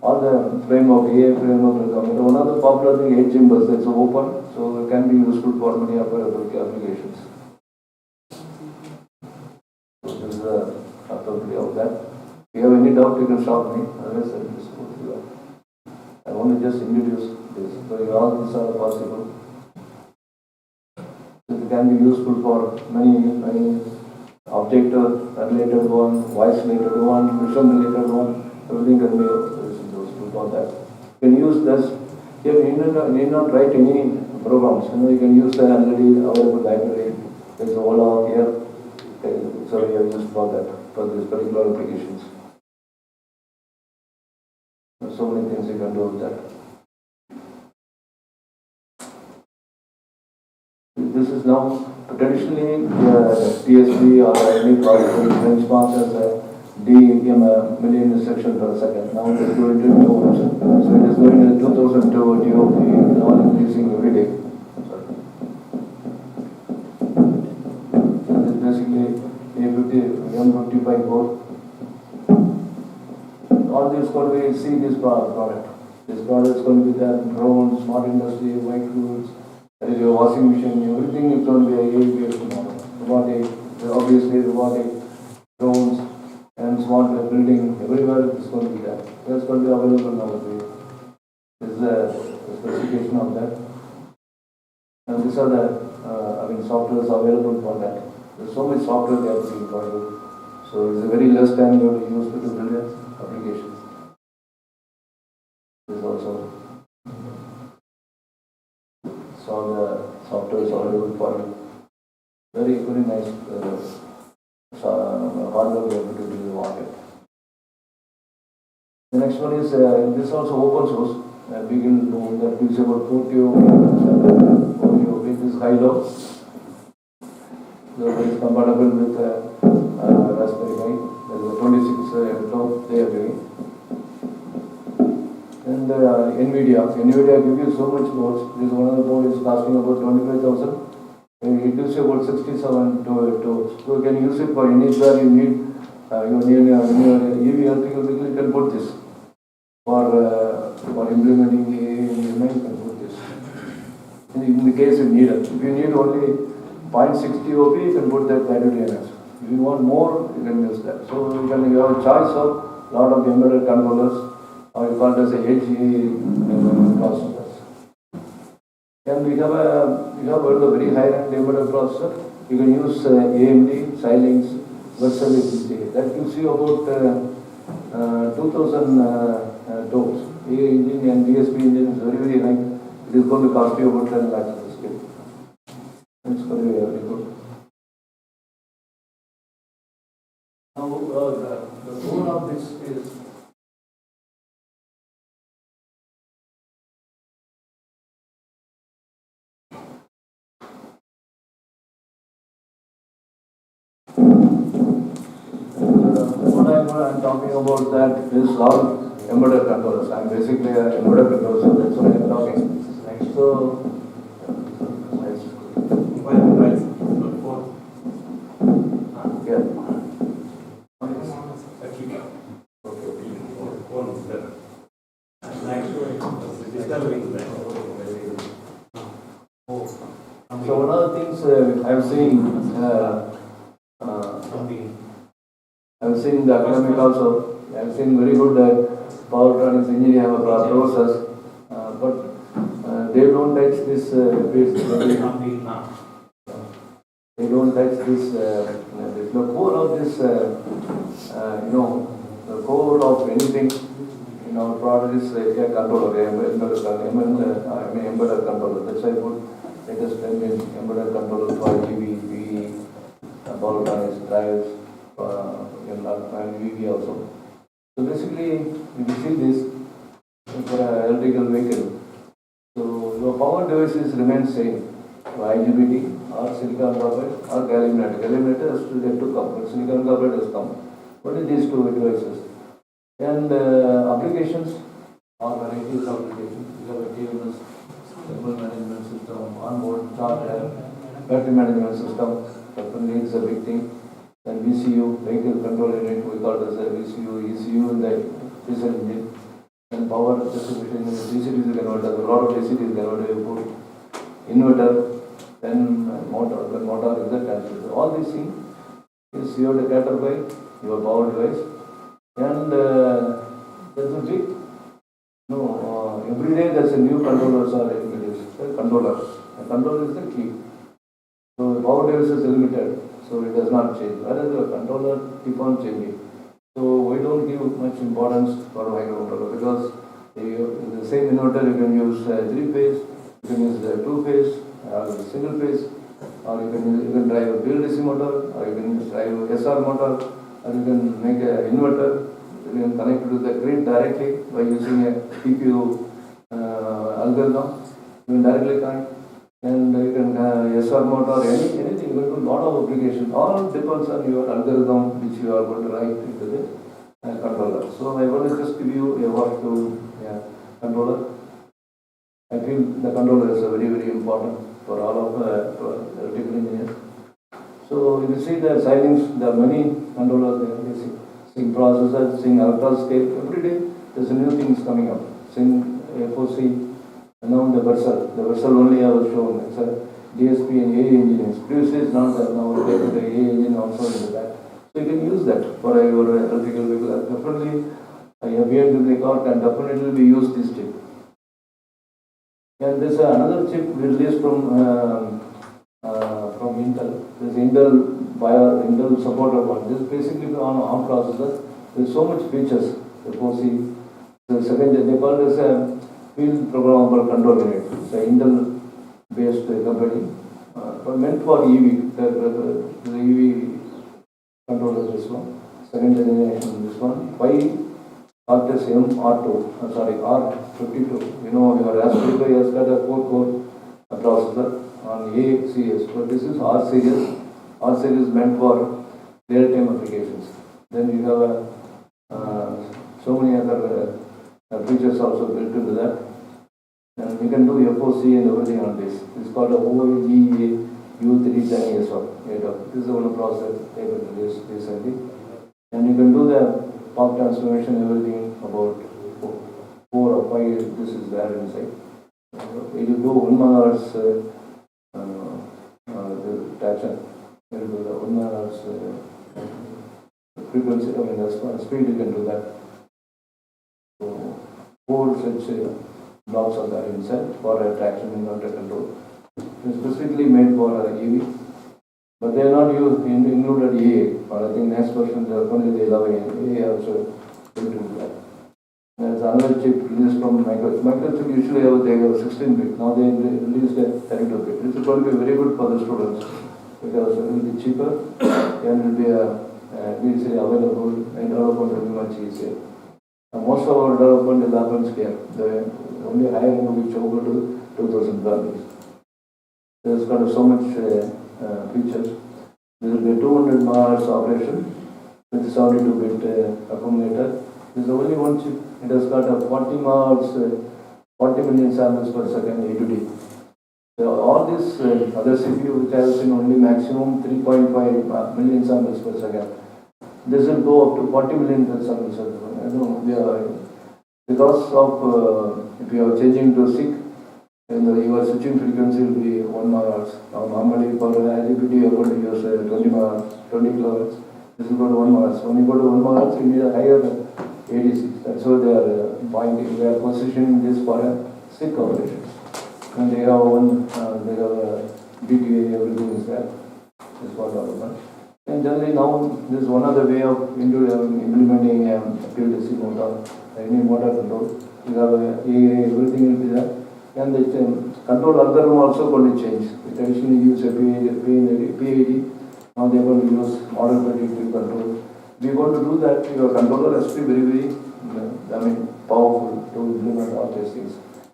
S3: All the framework, AI framework will come. One of the popular thing, 8 chambers, that's open, so it can be useful for many applications. So this is a authority of that. If you have any doubt, you can stop me. Otherwise, I will just go through that. I want to just introduce this. So all these are possible. So it can be useful for many object-related one, voice-related one, vision-related one. Everything can be useful for that. You can use this. You need not write any programs. You can use the already available library. There's a Ola here. So we have used for that, for this particular applications. There's so many things you can do with that. This is now traditionally TSP or any project benchmarks as a million instructions per second. Now it is going to new. So it is going to 2002 GOP, now increasing every day. So this is basically M55 board. All this going to be see this product. This product is going to be there, drones, smart industry, white goods, there is a washing machine, everything is going to be a AI-based model. Robotic, obviously robotic, drones, and smart building, everywhere it's going to be there. That's going to be available now. This is the specification of that. And these are the softwares available for that. There's so much software they are doing for you. So it's a very less time you have to use to build applications. This also. So the software is available for you. Very nice hardware we have to do in the market. The next one is this also open source. We can do that is about Tokyo with this high-low. So it is compatible with Raspberry Pi. There's a 26 top they are doing. And NVIDIA gives you so much boards. This one of the board is costing about 25,000. It gives you about 67 to so you can use it for anywhere you need. You need EV electrical vehicle, you can put this. For implementing the AI, you can put this. In the case you need it. If you need only 0.60 OP, you can put that value DNS. If you want more, you can use that. So you have a choice of lot of embedded controllers, or you call it as a HE processors. And we have a very high-end embedded processor. You can use AMD, Xilinx, Vechile. That gives you about 2,000 tokens. AI engine and DSP engine is very, very high. It is going to cost you about 10 lakhs of the scale. It's going to be very good. Now, the goal of this is what I'm talking about that is all embedded controllers. I'm basically an embedded controller, so that's what I'm talking. So, So one of the things I've seen the academic also. I've seen very good power electronics engineer have a process, but they don't touch this they don't touch this. The core of this, the core of anything in our product is a controller, embedded controller. That's why I put latest trend in embedded controller for EV, power electronics, drives, and EV also. So basically, if you see this for an electrical vehicle, so your power devices remain same. IGBT or silicon carbide or gallium nitride. Gallium nitride has to get to come, but silicon carbide has come. Only these two devices. And applications or varieties of applications. You have a TMS, thermal management system, onboard charger, battery management system. Definitely it's a big thing. Then VCU, vehicle control unit, we call it as a VCU, ECU in the diesel engine. And power distribution, DCDs converter, a lot of DCDs converter, you put inverter, then motor, the motor is the transmitter. All these things is you have to cater by your power device. And there's a big, every day there's a new controllers are introduced. Controller. The controller is the key. So the power device is limited, so it does not change. Whereas the controller keep on changing. So we don't give much importance for a microcontroller because in the same inverter you can use 3-phase, you can use 2-phase, single phase, or you can drive a BLDC motor, or you can drive a SR motor, or you can make an inverter. You can connect it to the grid directly by using a PQ algorithm. You can directly connect, and you can SR motor, anything. You can do a lot of applications. All depends on your algorithm which you are going to write into the controller. So I want to just give you a word to controller. I feel the controller is very, very important for all of electrical engineers. So if you see the Xilinx, there are many controllers there. Sync processors, sync ultra scale. Every day there's new things coming up. Sync FOC, and now the Vechile. The Vechile only I was shown. It's a DSP and AI engine. Previously it's not there. Now we get the AI engine also in the back. So you can use that for your electrical vehicle. Definitely, a BMW car can definitely be used this chip. And there's another chip released from Intel. There's Intel supported one. This is basically on ARM processor. There's so much features. The FOC, the second they call it as a field programmable control unit. It's an Intel based company, meant for EV. The EV controller this one. Second generation this one. AICTE-ATAL R52. Your Raspberry Pi has got a 4-core processor on ACS. So this is R series. R series meant for real-time applications. Then you have so many other features also built into that. And we can do FOC and everything on this. It's called a OEGA U310 ASO. This is one process able to this recently. And you can do the pulp transformation, everything about 4 or 5 years. This is there inside. If you do 1 megahertz the traction, you will do the 1 megahertz frequency, I mean the speed you can do that. So 4 such blocks are there inside for a traction inverter control. It's specifically made for EV, but they are not included EA, or I think next version only they allow EA also built into that. There's another chip released from Microsytem. Usually they have 16-bit. Now they released a 32-bit. This is going to be very good for the students because it will be cheaper and will be easily available and development will be much easier. Most of our development is happens here. The only higher end will be over to 2000 values. There's got so much features. There will be 200 megahertz operation with 72-bit accumulator. There's only one chip. It has got a 40 megahertz, 40 million samples per second A2D. So all this other CPU which has seen only maximum 3.5 million samples per second. This will go up to 40 million samples per second. I don't know, because of if you are changing to SIC, and your switching frequency will be 1 megahertz. Now normally for IGBT you are going to use 20 megahertz, 20 kilohertz. This is going to 1 megahertz. When you go to 1 megahertz, you need a higher ADC. That's why they are pointing. They are positioning this for a SIC operations. And they have one, they have DTA, everything is there. This is for development. And generally now, this is one other way of implementing a PLC motor, any motor control. You have AA, everything will be there. And the control algorithm also going to change. We traditionally use a PH.D. Now they are going to use model predictive control. We are going to do that. Your controller has to be very, powerful to implement all these things.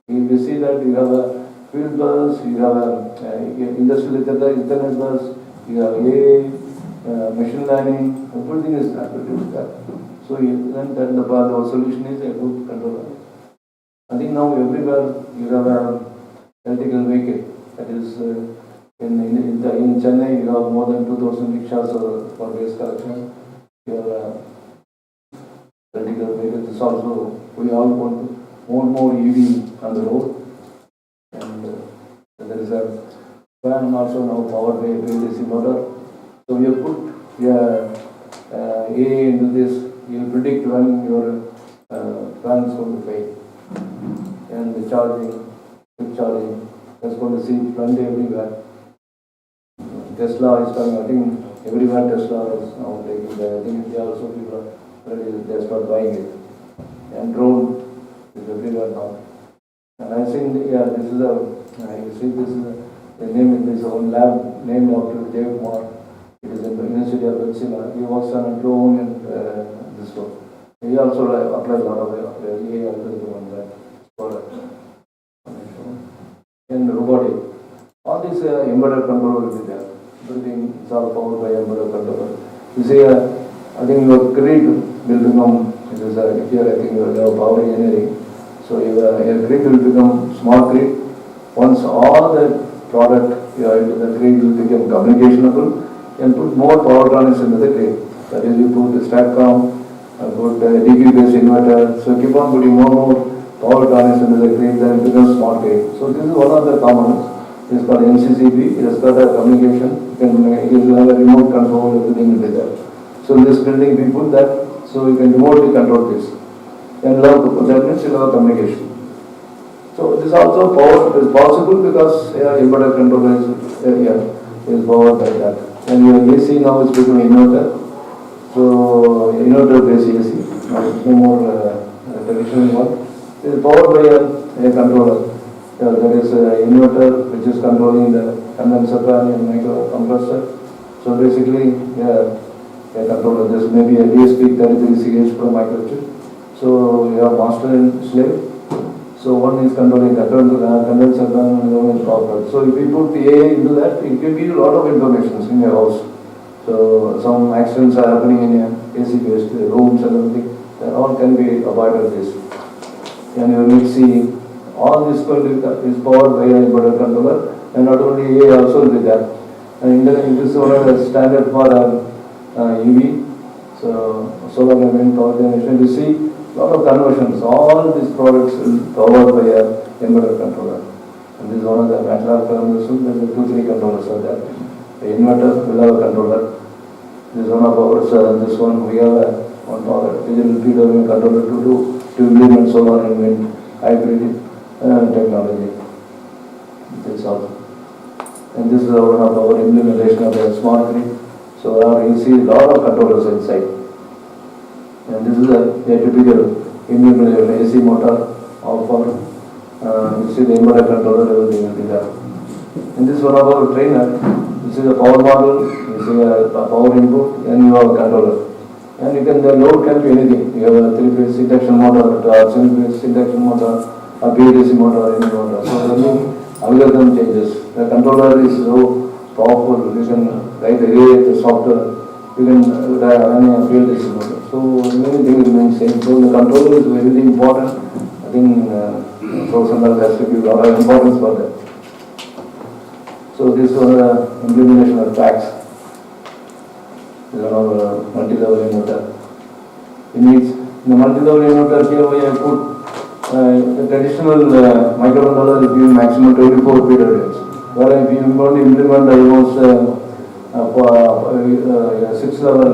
S3: If you see that you have a field bus, you have a industrial Ethernet bus, you have AA, machine learning, everything is that. So then the solution is a good controller. I think now everywhere you have a electrical vehicle. That is in Chennai you have more than 2,000 rickshaws for waste collection. You have electrical vehicles. Also we all want more EV on the road, and there is a fan also now powered by AC motor. So you put A into this, you predict when your fan is going to fail. And the charging, quick charging, that's going to see front everywhere. Tesla is coming, I think everywhere Tesla is now taking that. I think India also people are ready, they start buying it. And drone is everywhere now. And I think, this is you see this is the name of his own lab named after Dept. It is in the University of Vechile. He works on a drone and this one. He also applied a lot of AI algorithm on that product. And robotic. All these embedded control will be there. Everything is all powered by embedded controller. You see, I think your grid will become, it is here I think you have power engineering. So your grid will become smart grid. Once all the product into the grid will become communicationable, and put more power trans into the grid. That is, you put the STATCOM, put DP based inverter, so keep on putting more power trans into the grid, then it becomes smart grid. So this is one of the components. It is called NCCP, it has got a communication, you can have a remote control, everything will be there. So in this building we put that, so you can remotely control this. And that means you have communication. So this also is possible because embedded controller is powered by that. And your AC now is becoming inverter. So inverter based AC, no more traditional one. It is powered by a controller. That is inverter which is controlling the condenser fan and microcompressor. So basically, a controller. This may be a DSP 33CH from microchip. So you have master and slave. So one is controlling the condenser fan and one is power. So if you put the AI into that, it can give you a lot of information in your house. So some accidents are happening in AC based rooms and everything, that all can be avoided this. And you will see all this is powered by a embedded controller, and not only AI also will be there. And it is one of the standard for EV, so solar and wind power generation. You see a lot of conversions. All these products will be powered by a embedded controller. And this is one of the MATLAB parameters. There are 2-3 controllers are there. The inverter will have a controller. This is one of ours. This one we have one power digital PWM controller to implement solar and wind hybrid technology. This is all. And this is one of our implementation of the smart grid. So you see a lot of controllers inside. And this is a typical implementation AC motor or for you see the inverter controller, everything will be there. And this is one of our trainer. You see the power model, you see a power input, and you have a controller. And you can, the load can be anything. You have a 3-phase induction motor, a single-phase induction motor, a PH.D motor, any motor. So the algorithm changes. The controller is so powerful. You can write the software. You can run a PH.D motor. So many things remain same. So the controller is very important. I think professional has to give a lot of importance for that. So this was implementation of tracks. This is our multi-level inverter. In the multi-level inverter here we have put the traditional microcontroller is giving maximum 24 PWMs. Whereas if you want to implement almost 6-level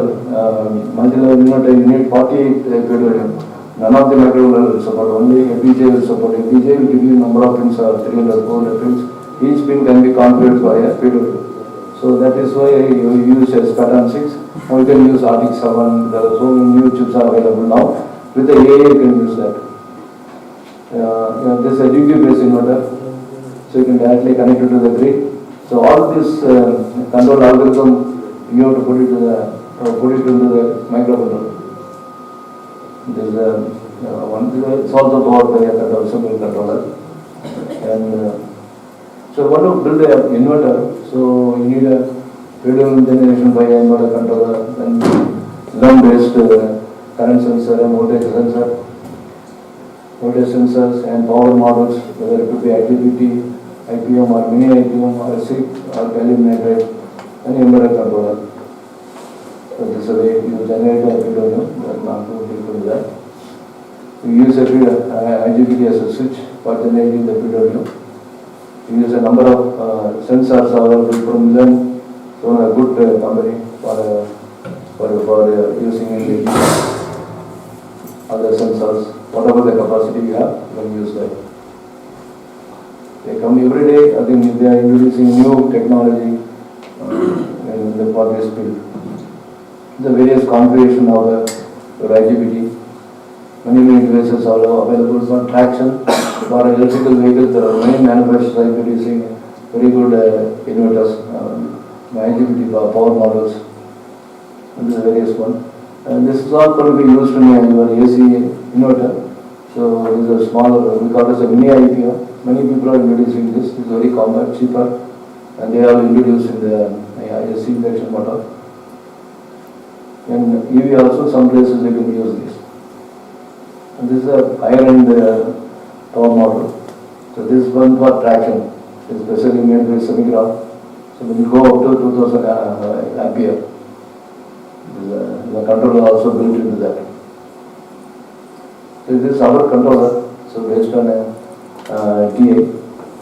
S3: multi-level inverter, you need 48 PWM. None of the microcontroller will support, only FPGA will support. FPGA will give you number of pins, 300, 400 pins. Each pin can be configured by a PWM. So that is why you use pattern 6, or you can use RTX7. There are so many new chips are available now. With the AI you can use that. This is a GPU based inverter, so you can directly connect it to the grid. So all this control algorithm you have to put it into the microcontroller. This is it's also powered by a simple controller. And so you want to build an inverter, so you need a PWM generation by an inverter controller, then LUM-based current sensor and voltage sensor, voltage sensors and power models, whether it could be IGBT, IPM or mini IPM or SiC or gallium nitride, and inverter controller. So this is the way you generate a PWM. There are not too people do that. You use a IGBT as a switch for generating the PWM. You use a number of sensors available from them, so a good company for using in the other sensors. Whatever the capacity you have, you can use that. They come every day. I think they are introducing new technology for this field. The various configuration of the IGBT. Many devices are available for traction. For electrical vehicles, there are many manufacturers are introducing very good inverters, IGBT power models. And this is the various one. And this is all going to be used in your AC inverter. So this is a smaller, we call it as a mini IPO. Many people are introducing this. It's very compact, cheaper, and they are introduced in the AC induction motor. And EV also, some places they can use this. And this is a higher end power model. So this is one for traction. It's specially made with semi-ground. So we will go up to 2000 ampere. The controller also built into that. So this is our controller. So based on a TA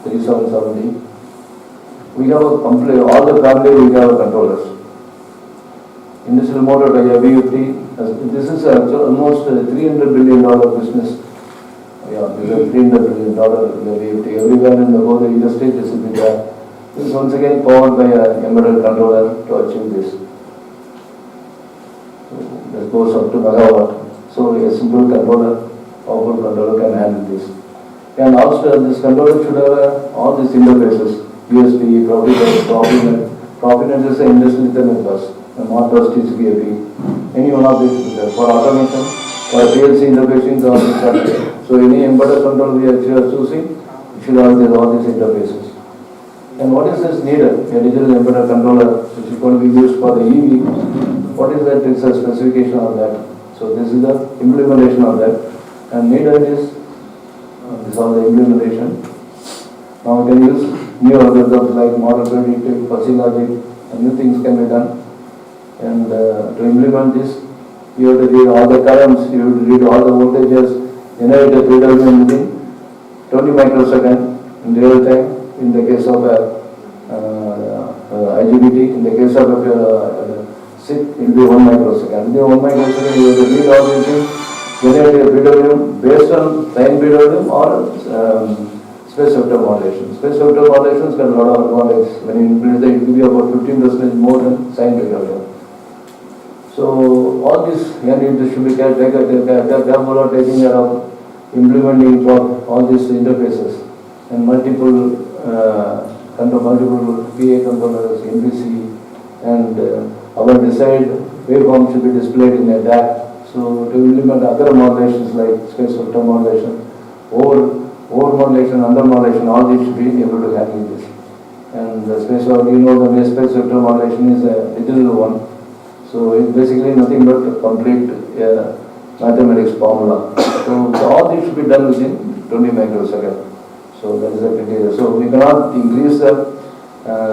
S3: 3770, we have a complete, all the family we have controllers. Industrial motor by a VFD. This is almost $300 billion business. Yeah, this is $300 billion VFD. Everywhere in the whole industry this will be there. This is once again powered by an embedded controller to achieve this. So this goes up to megawatt. So a simple controller, powerful controller can handle this. And also this controller should have all these interfaces. USB, Profinet is an industrial Ethernet bus. The Modbus TCP/IP. Any one of these for automation, for PLC interfacing, all these are there. So any embedded control we are choosing, it should have all these interfaces. And what is this needed? A digital embedded controller which is going to be used for the EV. what is that? It's a specification of that. So this is the implementation of that. And needed is, this is all the implementation. Now we can use new algorithms like model predictive, fuzzy logic, and new things can be done. And to implement this, you have to read all the currents, you have to read all the voltages, generate a PWM within 20 microseconds in real time. In the case of IGBT, in the case of SIP, it will be 1 microsecond. In 1 microsecond, you have to read all these things, generate a PWM based on time PWM or space vector modulation. Space vector modulations can have a lot of advantage. When you implement it, it will be about 15% more than sine PWM. So all this, you should be careful of taking care of implementing for all these interfaces and multiple multiple PA controllers, MPC, and our desired waveform should be displayed in a DAC. So to implement other modulations like space vector modulation, over modulation, under modulation, all these should be able to handle this. And the space, the space vector modulation is a digital one. So it's basically nothing but a complete mathematics formula. So all this should be done within 20 microseconds. So that is the criteria. So we cannot increase the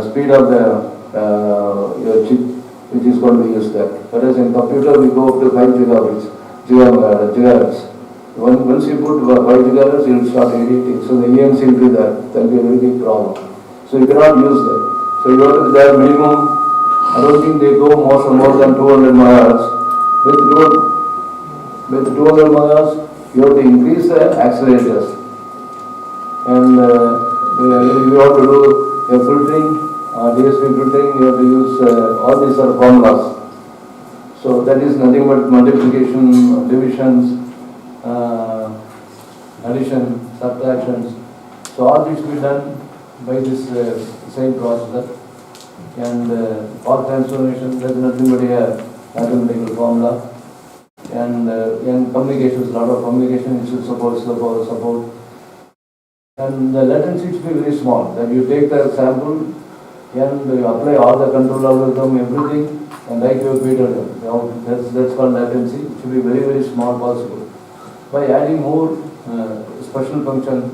S3: speed of the your chip, which is going to be used there. Whereas in computer we go up to 5 gigahertz. Once you put 5 gigahertz, you will start editing. So the EMC will be there. That will be a very big problem. So you cannot use that. So you have to there minimum. I don't think they go more than 200 megahertz. With 200 megahertz, you have to increase the accelerators. And you have to do a filtering, DSP filtering, you have to use all these are formulas. So that is nothing but multiplication, divisions, addition, subtractions. So all this will be done by this same processor. And power transformation, there is nothing but a mathematical formula. And communications, a lot of communication it should support. And the latency should be very small. That you take the sample and you apply all the control algorithm, everything, and write your PWM. That's called latency. It should be very, very small possible. By adding more special function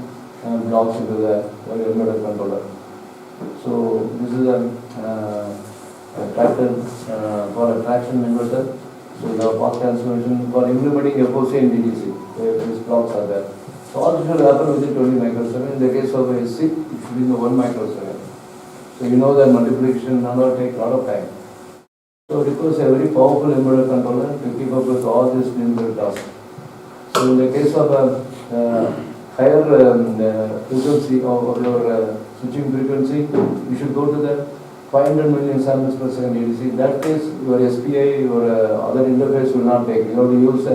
S3: blocks into the embedded controller. So this is a pattern for a traction inverter. So the power transformation for implementing FOC and DDC, these blocks are there. So all this will happen within 20 microseconds. In the case of a SIP, it should be in the 1 microsecond. So you know that multiplication number takes a lot of time. So it requires a very powerful embedded controller to keep up with all these inbuilt tasks. So in the case of a higher frequency of your switching frequency, you should go to the 500 million samples per second ADC. In that case, your SPI, your other interface will not take. You have to use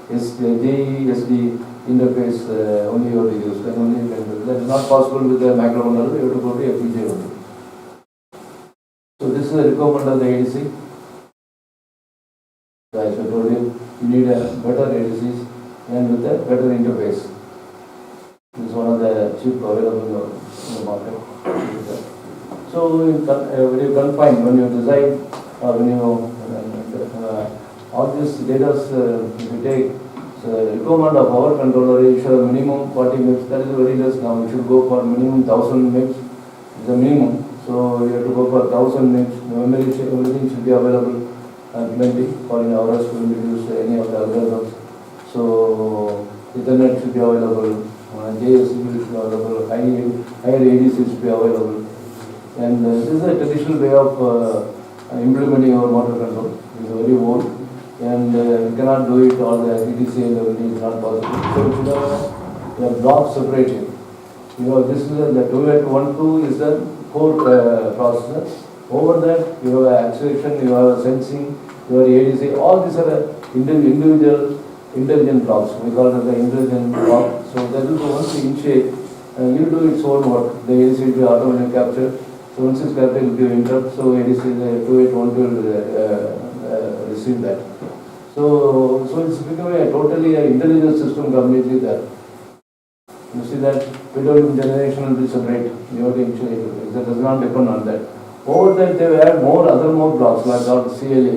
S3: PH.D interface only you have to use. Then only you can do. That is not possible with the microcontroller. You have to go to FPGA only. So this is the requirement of the ADC. So as I told you, you need a better ADCs and with a better interface. This is one of the cheap available in the market. So when you confine, when you design, when you all these data if you take, so requirement of our controller is minimum 40 MIPS. That is very less now. You should go for minimum 1000 MIPS. Is the minimum. So you have to go for 1000 MIPS. The memory everything should be available plenty for in hours to introduce any of the algorithms. So Ethernet should be available. JSC should be available. Higher ADC should be available. And this is a traditional way of implementing our motor control. It is very old, and we cannot do it all the ETC and everything is not possible. So we should have the block separated. This is the 2812 is the core processor. Over that, you have acceleration, you have sensing, you have ADC. All these are individual intelligent blocks. We call it the intelligent block. So that will once you initiate, you do its own work. The ADC will be automatically captured. So once it's captured, it will give interrupt. So ADC 2812 will receive that. So it's becoming a totally intelligent system completely there. You see that PWM generation will be separate. You have to initiate. That does not depend on that. Over that, they will add more blocks like CLA.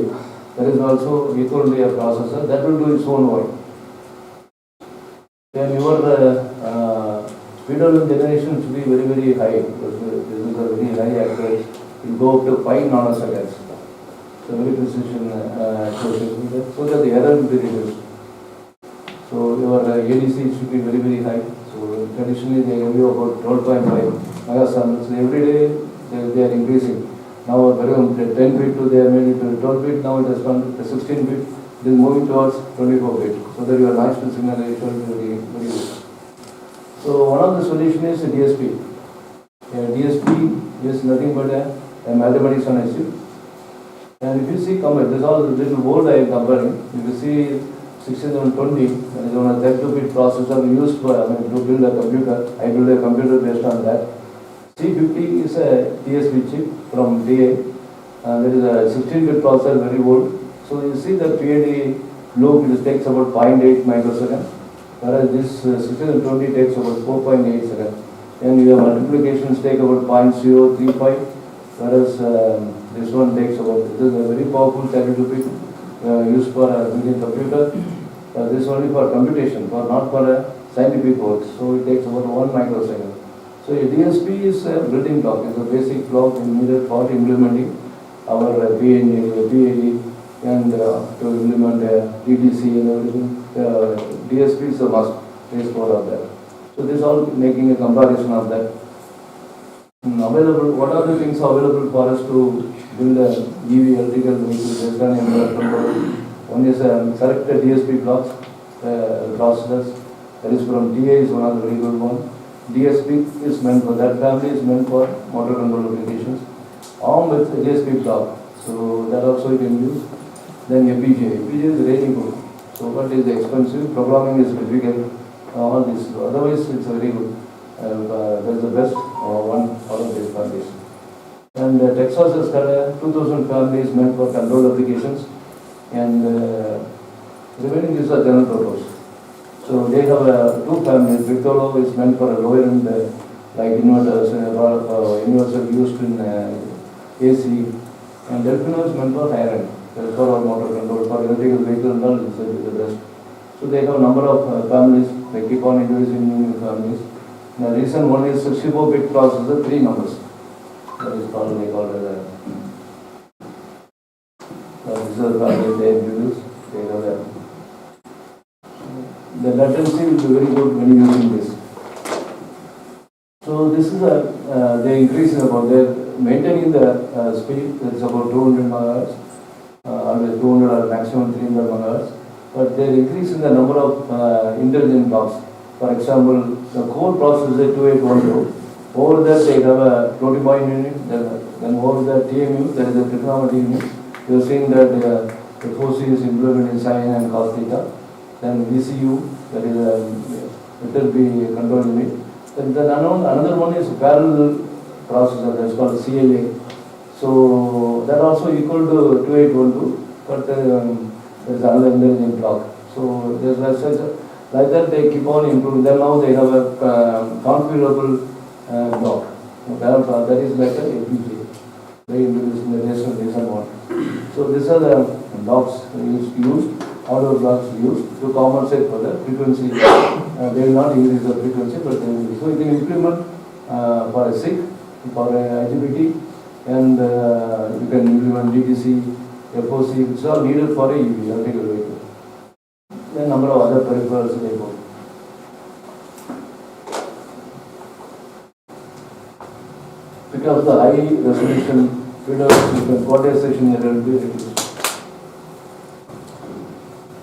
S3: there is also equally a processor that will do its own work. Then your speed of generation should be very, very high, because this is a very high accurate. It will go up to 5 nanoseconds. So very precision accuracy, so that the error will be reduced. So your ADC should be very, very high. So traditionally they give you about 12.5 megasamples. Every day they are increasing. Now from 10 bit to they are made it to 12 bit. Now it has gone to 16 bit. It is moving towards 24 bit. So that your noise to signal ratio will be very, very good. So one of the solution is DSP. DSP is nothing but a mathematics on a chip. And if you see, this is all the little board I am comparing. If you see 6720, that is one of the 32-bit processor used for to build a computer. I build a computer based on that. C50 is a DSP chip from DA. There is a 16-bit processor, very old. So you see the PH.D loop, it takes about 0.8 microseconds, whereas this 6720 takes about 4.8 seconds. And your multiplications take about 0.035, whereas this one takes about, this is a very powerful 32-bit used for a computer. This is only for computation, not for a scientific work. So it takes about 1 microsecond. So a DSP is a building block, it's a basic block needed for implementing our PH.D and to implement DTC and everything. DSP is a must, phase 4 of that. So this all making a comparison of that. Available, what are the things available for us to build a EV electrical vehicle based on embedded control? One is selected DSP blocks, processors. That is from TA is one of the very good one. DSP is meant for that family, is meant for motor control applications. ARM with DSP block, so that also you can use. Then FPGA. FPGA is really good. So what is expensive? Programming is difficult. All this. Otherwise, it's very good. That's the best one out of these families. And Texas has got 2000 families meant for control applications, and remaining is a general purpose. So they have two families. Vechile is meant for a lower end, like inverters, inverters used in AC, and Dept is meant for higher end. For our motor control, for electrical vehicle and all, is the best. So they have a number of families. They keep on introducing new families. The recent one is 64-bit processor, 3 numbers. That is called, they call it this is the family they introduce. They have that. The latency will be very good when using this. So this is they increase about, they're maintaining the speed. That's about 200 megahertz. Always 200 or maximum 300 megahertz, but they are increasing the number of intelligent blocks. For example, the core processor 2812, over that they have a floating point unit, then over that TMU, there is a trigonometry unit. You are seeing that the FOC is implemented in sine and cos theta. Then VCU, that is a little B control unit. Then another one is parallel processor, that's called CLA. So that also equal to 2812, but there is another intelligent block. So there's like that they keep on improving. Then now they have a configurable block. That is like a FPGA. They introduced in the recent one. So these are the blocks used, audio blocks used to compensate for the frequency. They will not increase the frequency, but they will. So you can implement for a SIG, for a IGBT, and you can implement DTC, FOC, which are needed for a EV, electrical vehicle. Then a number of other peripherals they go. Because the high resolution quantization error will be reduced.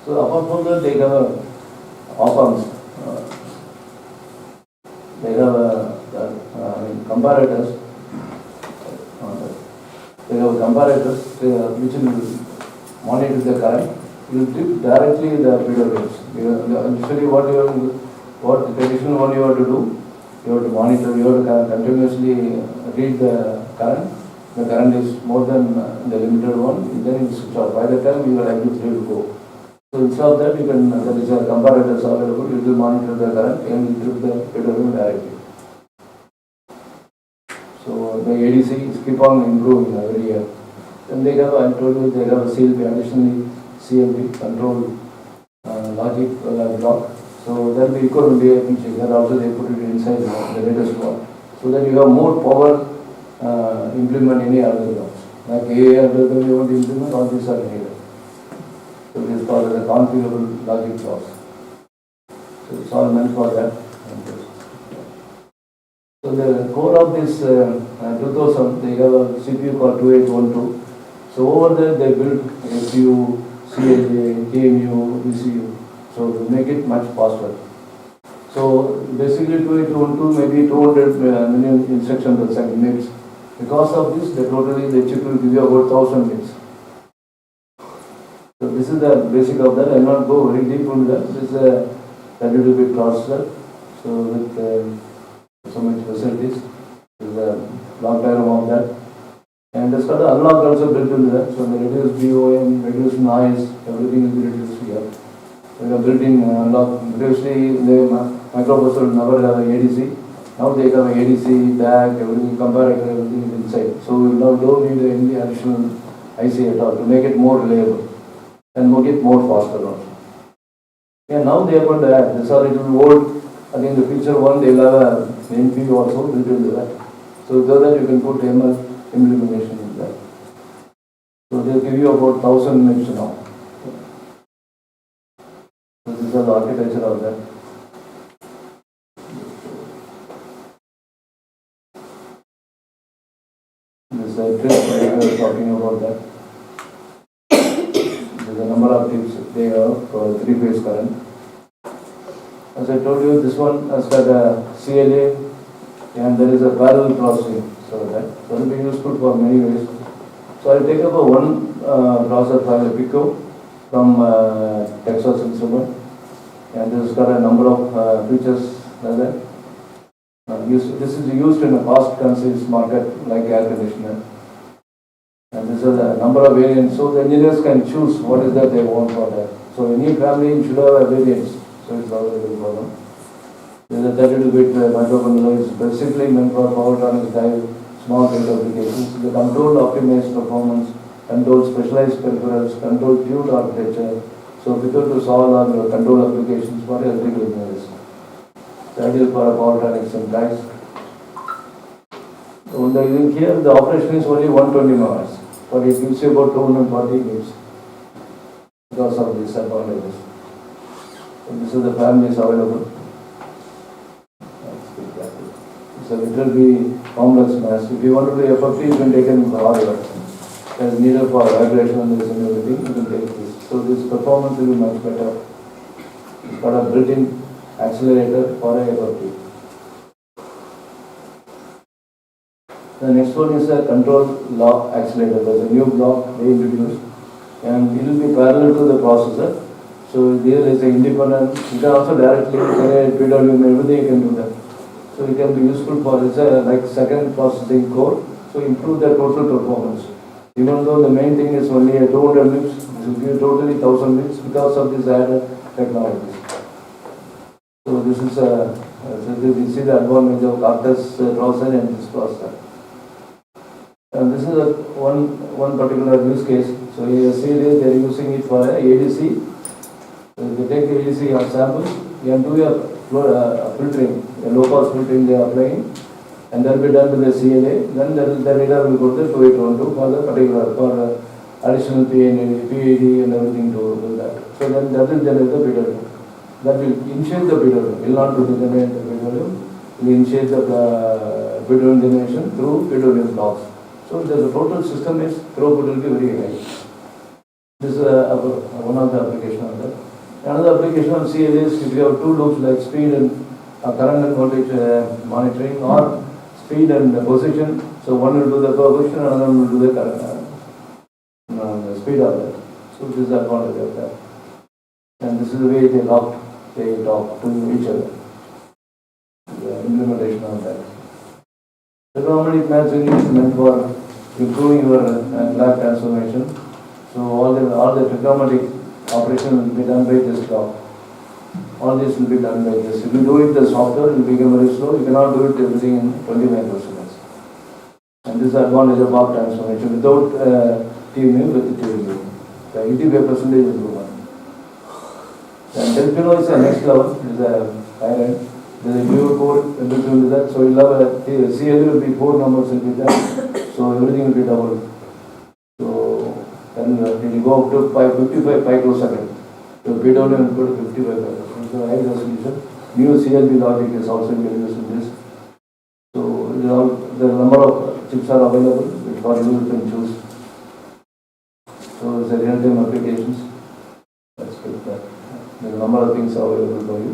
S3: So apart from that, they have op-amps. They have comparators. They have comparators which will monitor the current. You will dip directly the feeder waves. Usually what the traditional one you have to do, you have to monitor, you have to continuously read the current. The current is more than the limited one, then you switch off. By the time you are actually free to go. So instead of that, you can, there is a comparators available, you will monitor the current and you dip the feeder wave directly. So the ADC is keep on improving every year. Then they have, I told you, they have a CLP, additionally CLP, control logic block. So that will be equal to DIP check. That also they put it inside the latest one. So that you have more power implement any other blocks. Like AI algorithm you want to implement, all these are here. So it is called as a configurable logic blocks. So it's all meant for that. So the core of this 2000, they have a CPU called 2812. So over there they built APU, CLA, KMU, ECU. So to make it much faster. So basically 2812 maybe 200 million instructions per second bits. Because of this, the chip will give you about 1000 bits. So this is the basic of that. I will not go very deep into that. This is a 32-bit processor. So with so much facilities. This is a block diagram of that. And it's got the unlock also built into that. So the reduced BOM, reduced noise, everything will be reduced here. We have built-in unlock. Previously, the microprocessor never have a ADC. Now they have a ADC, DAC, everything, comparator, everything is inside. So we now don't need any additional IC at all to make it more reliable and make it more faster also. Yeah, now they are going to add. This are little old. Again, the future one, they will have an NPU also built into that. So that you can put ML implementation in that. So they will give you about 1000 minutes now. So this is the architecture of that. This trip we were talking about that. There's a number of tips they have for 3-phase current. As I told you, this one has got a CLA and there is a parallel processing. So that will be useful for many ways. So I will take up one processor file, Pico, from Texas Instrument. And this has got a number of features like that. This is used in a cost conscious market like air conditioner. And this is a number of variants, so the engineers can choose what is that they want for that. So any family should have a variants, so it's available for them. There is a 32-bit microcontroller, is specifically meant for power electronics drive, small scale applications. The control optimized performance, control specialized peripherals, control tuned architecture. So difficult to solve our control applications for electrical engineers. That is for power electronics and drives. So here the operation is only 120 hours, but it gives you about 240 bits because of these advantages. So this is the families available. So it will be complex mass. If you want to be effective, you can take it for hardware. As needed for vibration and this and everything, you can take this. So this performance will be much better. It's got a built-in accelerator for a FFT. The next one is a control lock accelerator. There's a new block they introduced and it will be parallel to the processor. So there is an independent, you can also directly generate PWM, everything you can do that. So it can be useful for like second processing core, so improve the total performance. Even though the main thing is only a 200 bits, it will give totally 1000 bits because of this added technologies. So this is you see the advantage of AICTE's processor and this processor. And this is one particular use case. So here they are using it for a ADC. So they take the ADC samples, you can do a filtering, a low pass filtering they are applying, and that will be done with the CLA. Then the radar will go to 2812 for the particular, for additional PH.D and everything to do that. So then that will generate the PWM. That will initiate the PWM, will not do the generate the PWM, will initiate the PWM generation through PWM blocks. So the total system is throughput will be very high. This is one of the applications of that. Another application of CLA is if you have two loops like speed and current and voltage monitoring or speed and position. So one will do the position, another one will do the current, the speed of that. So this is the advantage of that. And this is the way they talk to each other. The implementation of that. Trigonometric matching is meant for improving your lab transformation. So all the trigonometric operation will be done by this clock. All this will be done by this. If you do it the software, it will become very slow. You cannot do it everything in 20 microseconds. And this is the advantage of our transformation. Without TMU with TMU. The 85% improvement. And Delpino is the next level, it is a higher end. There is a dual core, everything will be that. So you'll have a CL will be 4 numbers will be there. So everything will be double. So then it will go up to 55 picosecond. So PWM will go to 55 picosecond. So high resolution. New CLB logic is also used in this. So it is all, the number of chips are available for you can choose. So it's a real-time applications. That's good. There are a number of things available for you.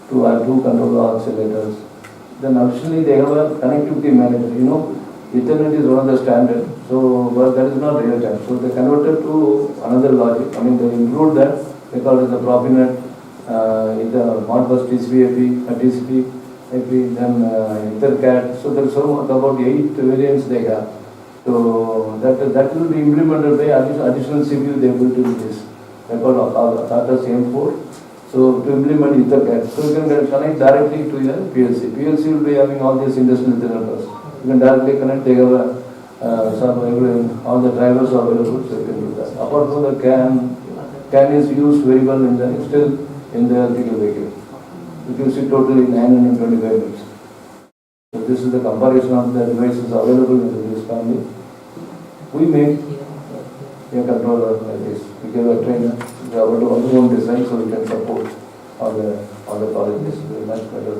S3: Two control accelerators. Then additionally they have a connectivity manager. You know, Ethernet is one of the standard. So, but that is not real time. So they converted to another logic. I mean, they improved that. They call it the Profinet, the Modbus TCP IP, TCP IP, then EtherCAT. So there's about 8 variants they have. So that will be implemented by additional CPU they will do this. They call Tata CM4. So to implement EtherCAT, so you can connect directly to your PLC. PLC will be having all these industrial generators. You can directly connect. They have all the drivers are available, so you can do that. Apart from the CAN is used very well in the still in the electrical vehicle. You can see totally 925 bits. So this is the comparison of the devices available in this family. We make a controller like this. We give a trainer. We have our own design, so we can support all the colleges much better.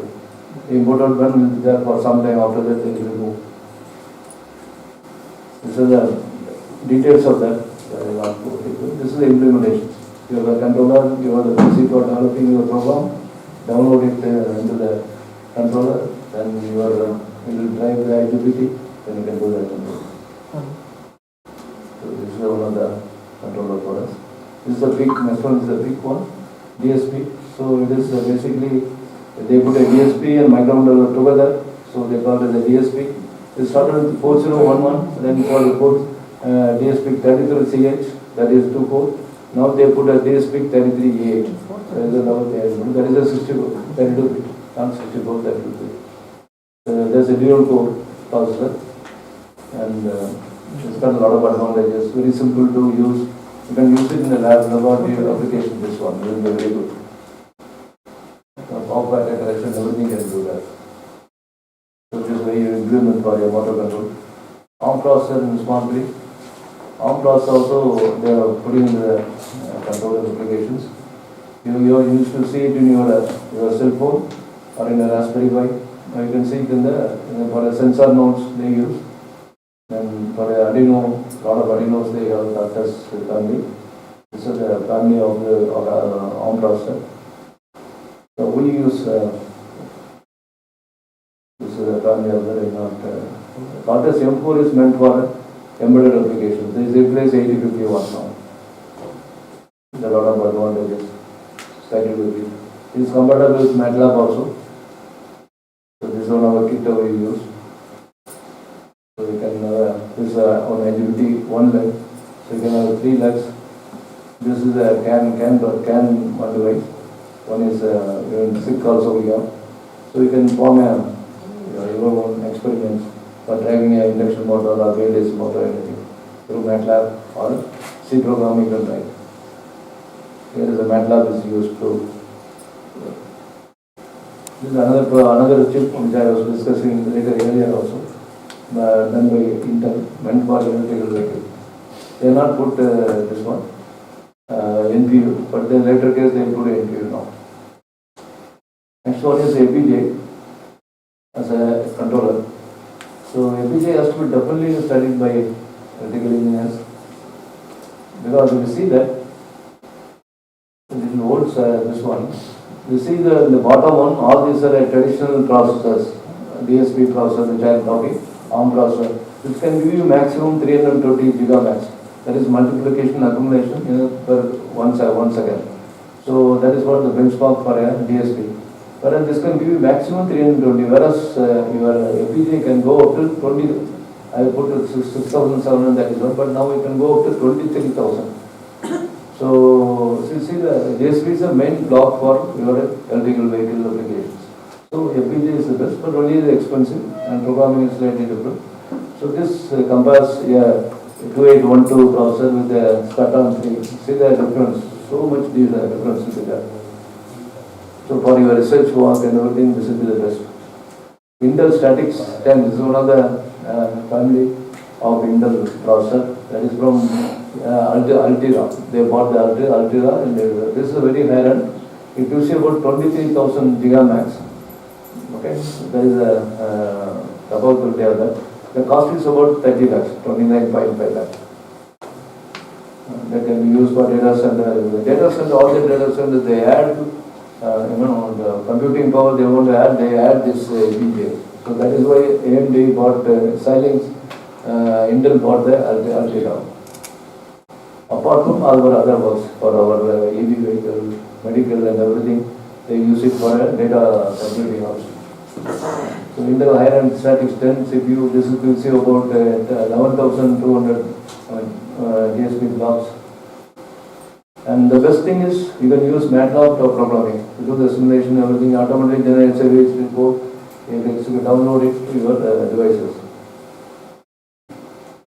S3: The imported one will be there for some time. After that, they will remove. This is the details of that. This is the implementation. You have a controller. You have the PC for developing your program. Download it into the controller. Then you will drive the IGBT. Then you can do that control. So this is one of the controller for us. This is a big, next one is a big one, DSP. So it is basically, they put a DSP and microcontroller together. So they call it a DSP. It started with 4011, then it was put DSP 33CH, that is 2 port. Now they put a DSP 33A8. That is a 32 bit, not 64, 32 bit. There's a dual core processor. And it's got a lot of advantages. Very simple to use. You can use it in the laboratory application. This one will be very good. Pop pattern correction, everything can do that. So this is where you implement for your motor control. ARM processor in smart grid. ARM processor also they are putting in the control applications. You used to see it in your cell phone or in a Raspberry Pi. Now you can see it in the for the sensor nodes they use. And for the Arduino, a lot of Arduinos they have Tatas family. This is the family of the ARM processor. So we use this is the family of the Tatas M4 is meant for embedded applications. This replaces 8051 now. There are a lot of advantages. It is compatible with MATLAB also. So this is one of our kit we use. So you can this is on IGBT 1 leg. So you can have 3 legs. This is a CAN device. One is even CUK also we have. So you can form your own experiments for driving an induction motor or wheel-based motor or anything through MATLAB or C program you can write. Here is a MATLAB is used to. This is another chip which I was discussing earlier also, done by Intel, meant for electrical vehicle. They have not put this one, NPU, but in later case they put NPU now. Next one is APJ as a controller. So APJ has to be definitely studied by electrical engineers, because if you see that, this holds this one. You see the bottom one, all these are traditional processors, DSP processor which I am talking, ARM processor, which can give you maximum 320 gigamax. That is multiplication accumulation per 1 second. So that is what the benchmark for a DSP. Whereas this can give you maximum 320, whereas your APJ can go up to 20. I put 6,700, that is one, but now it can go up to 23,000. So you see the DSP is the main block for your electrical vehicle applications. So FPGA is the best, but only is expensive and programming is slightly different. So this compares 2812 processor with the Straton 3. See the difference, so much difference with that. So for your research work and everything, this will be the best. Intel Statix 10 is one of the family of Intel processor. That is from Altira. They bought the Altira, and this is a very high end. It gives you about 23,000 gigamax. Okay, there is a capability of that. The cost is about 30 lakhs, 29.5 lakhs. That can be used for data center. The data center, all the data centers, they add, the computing power they want to add, they add this VJ. So that is why AMD bought Xilinx, Intel bought the Altira. Apart from all our other works for our EV vehicle, medical and everything, they use it for data computing also. So Intel high-end Statix 10 CPU, this will see about 11,200 DSP blocks. And the best thing is you can use MATLAB for programming. You do the simulation, everything automatically generates a VH report. You can download it to your devices.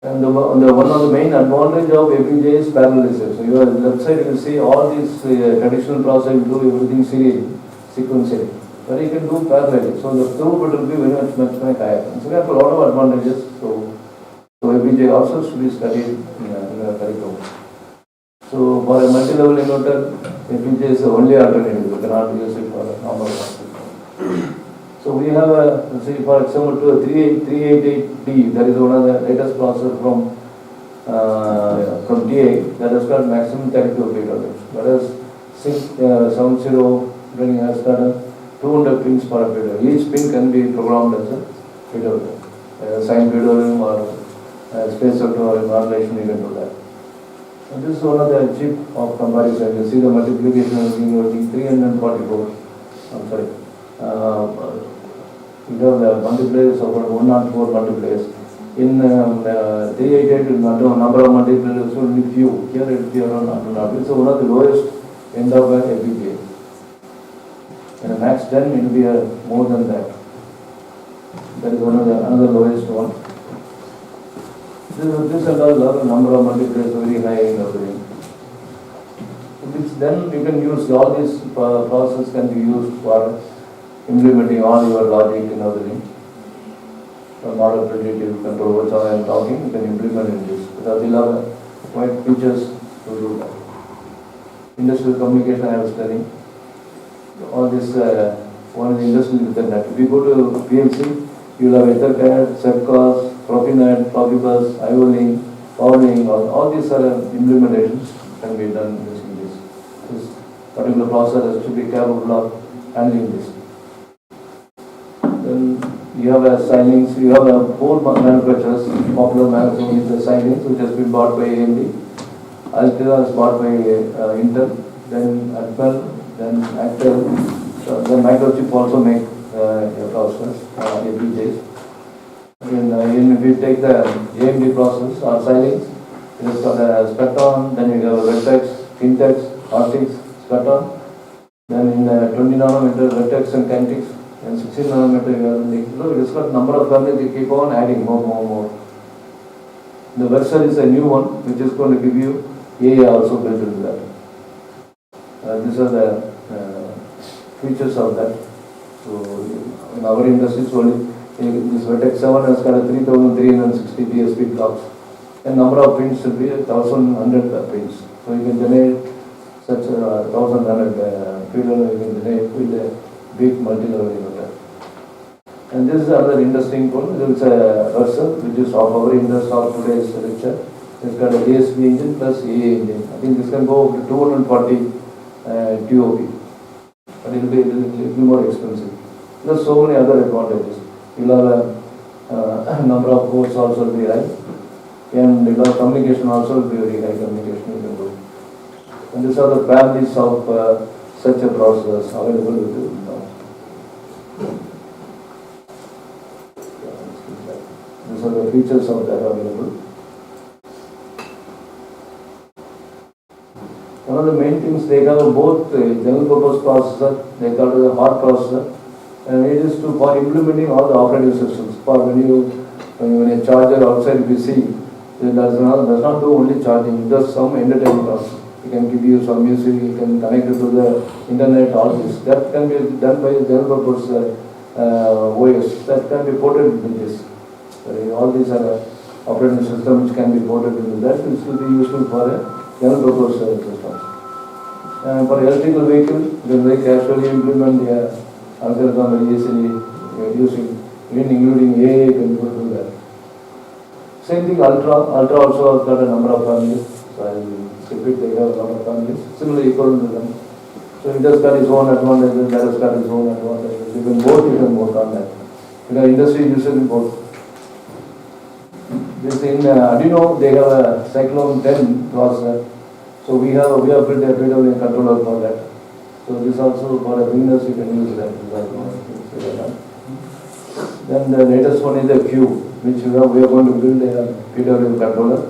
S3: And one of the main advantage of FPGA is parallelism. So your left side you will see all these traditional process will do everything sequentially. But you can do parallelly. So the throughput will be much higher. And so we have a lot of advantages. So FPGA also should be studied in a curriculum. So for a multi-level inverter, FPGA is the only alternative. You cannot use it for a normal one. So we have for example, to a 388D, that is one of the latest processor from TA that has got maximum 32 bit of it. Whereas 670 has got 200 pins per bit. Each pin can be programmed as a bit sine bit or spacer or modulation, you can do that. And this is one of the chip of comparison. You see the multiplication of 344. I'm sorry. You have the multipliers of about 104 multipliers. In 388, number of multipliers will be few. Here it will be around 100. So one of the lowest end of a FPGA. And a max 10 it will be more than that. That is another lowest one. This and all number of multipliers very high in everything. Then you can use all these processes can be used for implementing all your logic and everything. For model predictive control, which I am talking, you can implement in this. Because we'll have quite features to do that. Industrial communication I was studying. All this one is industrial Ethernet. If you go to PLC, you will have Ethernet, SEPCOS, Profinet, Profibus, IO-Link, PowerLink, all these are implementations can be done using this. This particular processor has to be capable of handling this. Then you have a Xilinx, you have a 4 manufacturers, popular manufacturing is the Xilinx, which has been bought by AMD. Altera is bought by Intel, then Atmel, then AICTE, then Microchip also make processors, FPGAs. And if you take the AMD process or Xilinx, it has got a Straton, then you have a Vertex, Kintex, Artix, Straton. Then in 20 nanometer, Vertex and Kintex, and 16 nanometer, you have it has got number of families, they keep on adding more. The Vechile is a new one, which is going to give you AI also built into that. These are the features of that. So in our industry, this Vertex 7 has got a 3360 DSP blocks, and number of pins should be 1100 pins. So you can generate such 1100 feeder, you can generate with a big multi-level inverter. And this is another interesting one. There is a Vechile, which is of our interest of today's lecture. It's got a DSP engine plus AA engine. I think this can go up to 240 TOP, but it will be a little more expensive. There's so many other advantages. You'll have a number of ports also will be high, and the communication also will be very high communication you can do. And these are the families of such a process available with you now. These are the features of that available. One of the main things, they have both general purpose processor, they call it a hard processor, and it is for implementing all the operating systems. For when you When a charger outside we see, it does not do only charging, it does some entertainment also. It can give you some music, you can connect it to the internet, all this. That can be done by general purpose OS, that can be ported into this. All these are operating systems which can be ported into that, which will be useful for a general purpose systems. For electrical vehicle, you can very casually implement the algorithm very easily using, even including AI, you can do that. Same thing, Ultra also has got a number of families, so I will skip it, they have a lot of families, similarly equal to them. So it has got its own advantages, that has got its own advantages. You can work on that. Because industry uses both. This in Arduino, they have a Cyclone 10 processor. So we have built a PWM controller for that. So this also for a beginners you can use that. Then the latest one is the CUK, which we are going to build a PWM controller.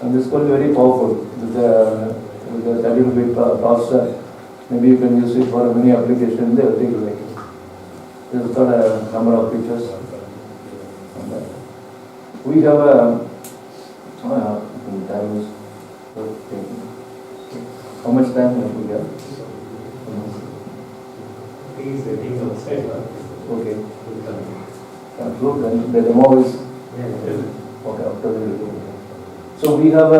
S3: And this is going to be very powerful with the 32-bit processor. Maybe you can use it for many applications in the electrical vehicle. This has got a number of features. We have a how much time have we got?
S2: He is waiting outside.
S3: Okay. Look, the demo is okay after the review. So we have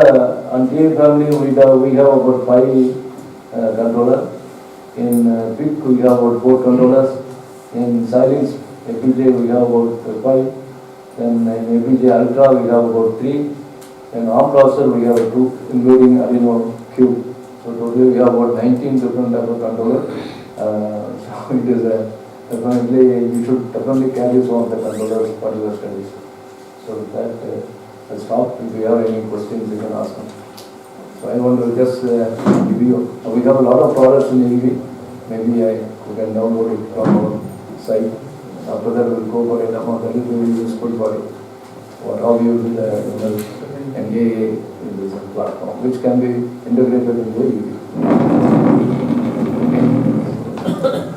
S3: on TA family we have about 5 controllers. In PIC we have about 4 controllers. In Silence APJ we have about 5. Then in APJ Ultra we have about 3. And ARM processor we have 2, including Arduino Q. So totally we have about 19 different type of controllers. So it is definitely, you should definitely carry some of the controllers for your studies. So that I'll stop. If you have any questions, you can ask them. So I want to just give you, we have a lot of products in EV. Maybe you can download it from our site. After that, we'll go for a demo. That will be very useful for you. How you will engage in this platform, which can be integrated into EV.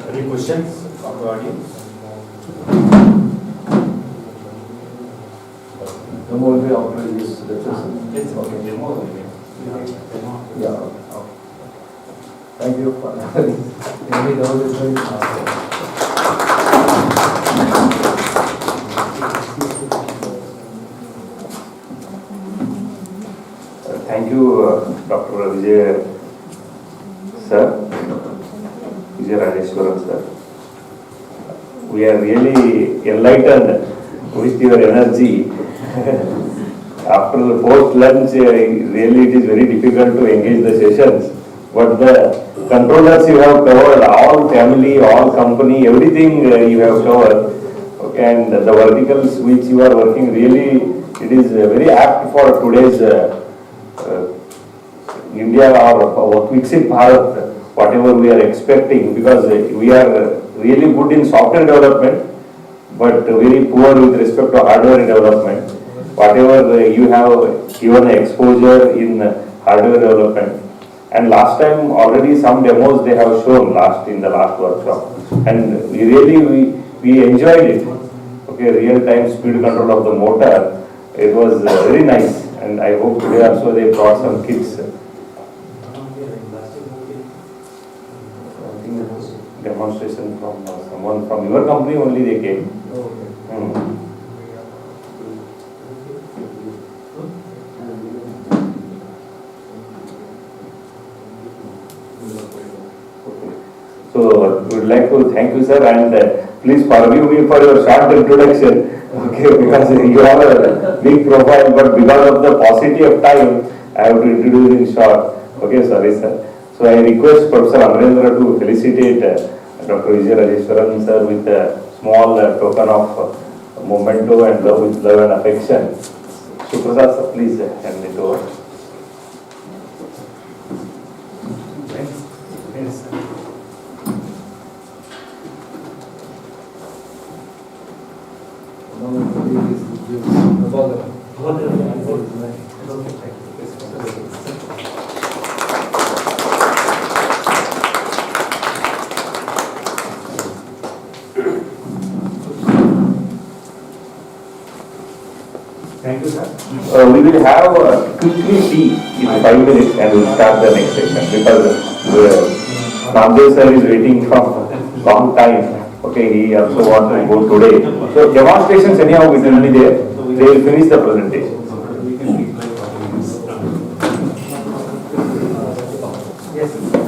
S2: Any questions from the audience?
S3: Demo will be after this lecture.
S2: Yes,
S3: Okay.
S2: demo will be.
S3: Yeah. Okay. Thank you for any doubts.
S1: Thank you, Dr. Vijay sir, Vijayarajeshwaran sir. We are really enlightened with your energy. After the post-lunch, really it is very difficult to engage the sessions. But the controllers you have covered, all family, all company, everything you have covered. Okay, and the verticals which you are working, really it is very apt for today's India or Viksit Bharat, whatever we are expecting, because we are really good in software development, but very poor with respect to hardware development. Whatever you have given exposure in hardware development, and last time already some demos they have shown in the last workshop, and we enjoyed it. Okay, real-time speed control of the motor, it was very nice, and I hope today also they brought some kits. Demonstration from someone from your company only they came. So we would like to thank you, sir, and please forgive me for your short introduction. Okay, because you have a big profile, but because of the paucity of time, I have to introduce in short. Okay, sorry, sir. So I request Professor Amarendra to felicitate Dr. Vijayarajeshwaran sir with a small token of memento and with love and affection. Suprasad sir, please hand it over.
S2: Yes. Thank you, sir.
S1: We will have quickly tea in 5 minutes and we'll start the next session because Namdev sir is waiting from long time. Okay, he also wants to go today. So demonstrations anyhow will be there. They will finish the presentation.
S2: Yes.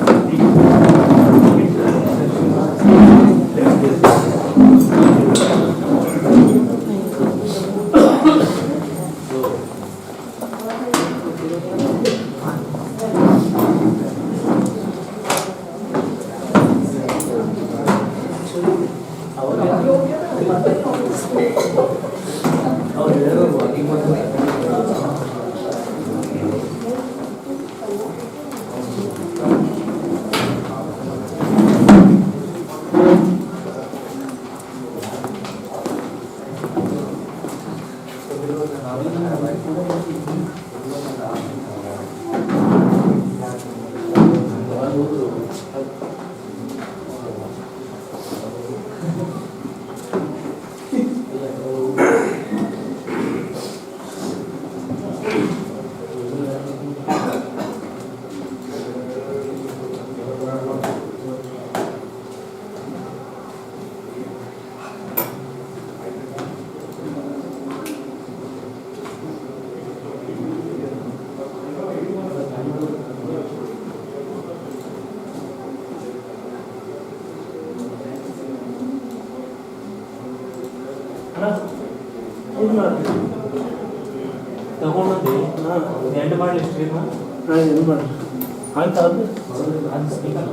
S4: ತಗೊಂಡಂದು end ಮಾಡಲಿ stream
S5: end ಮಾಡಿ ಆಯ್ತು ಅದು
S4: ಅದು speaker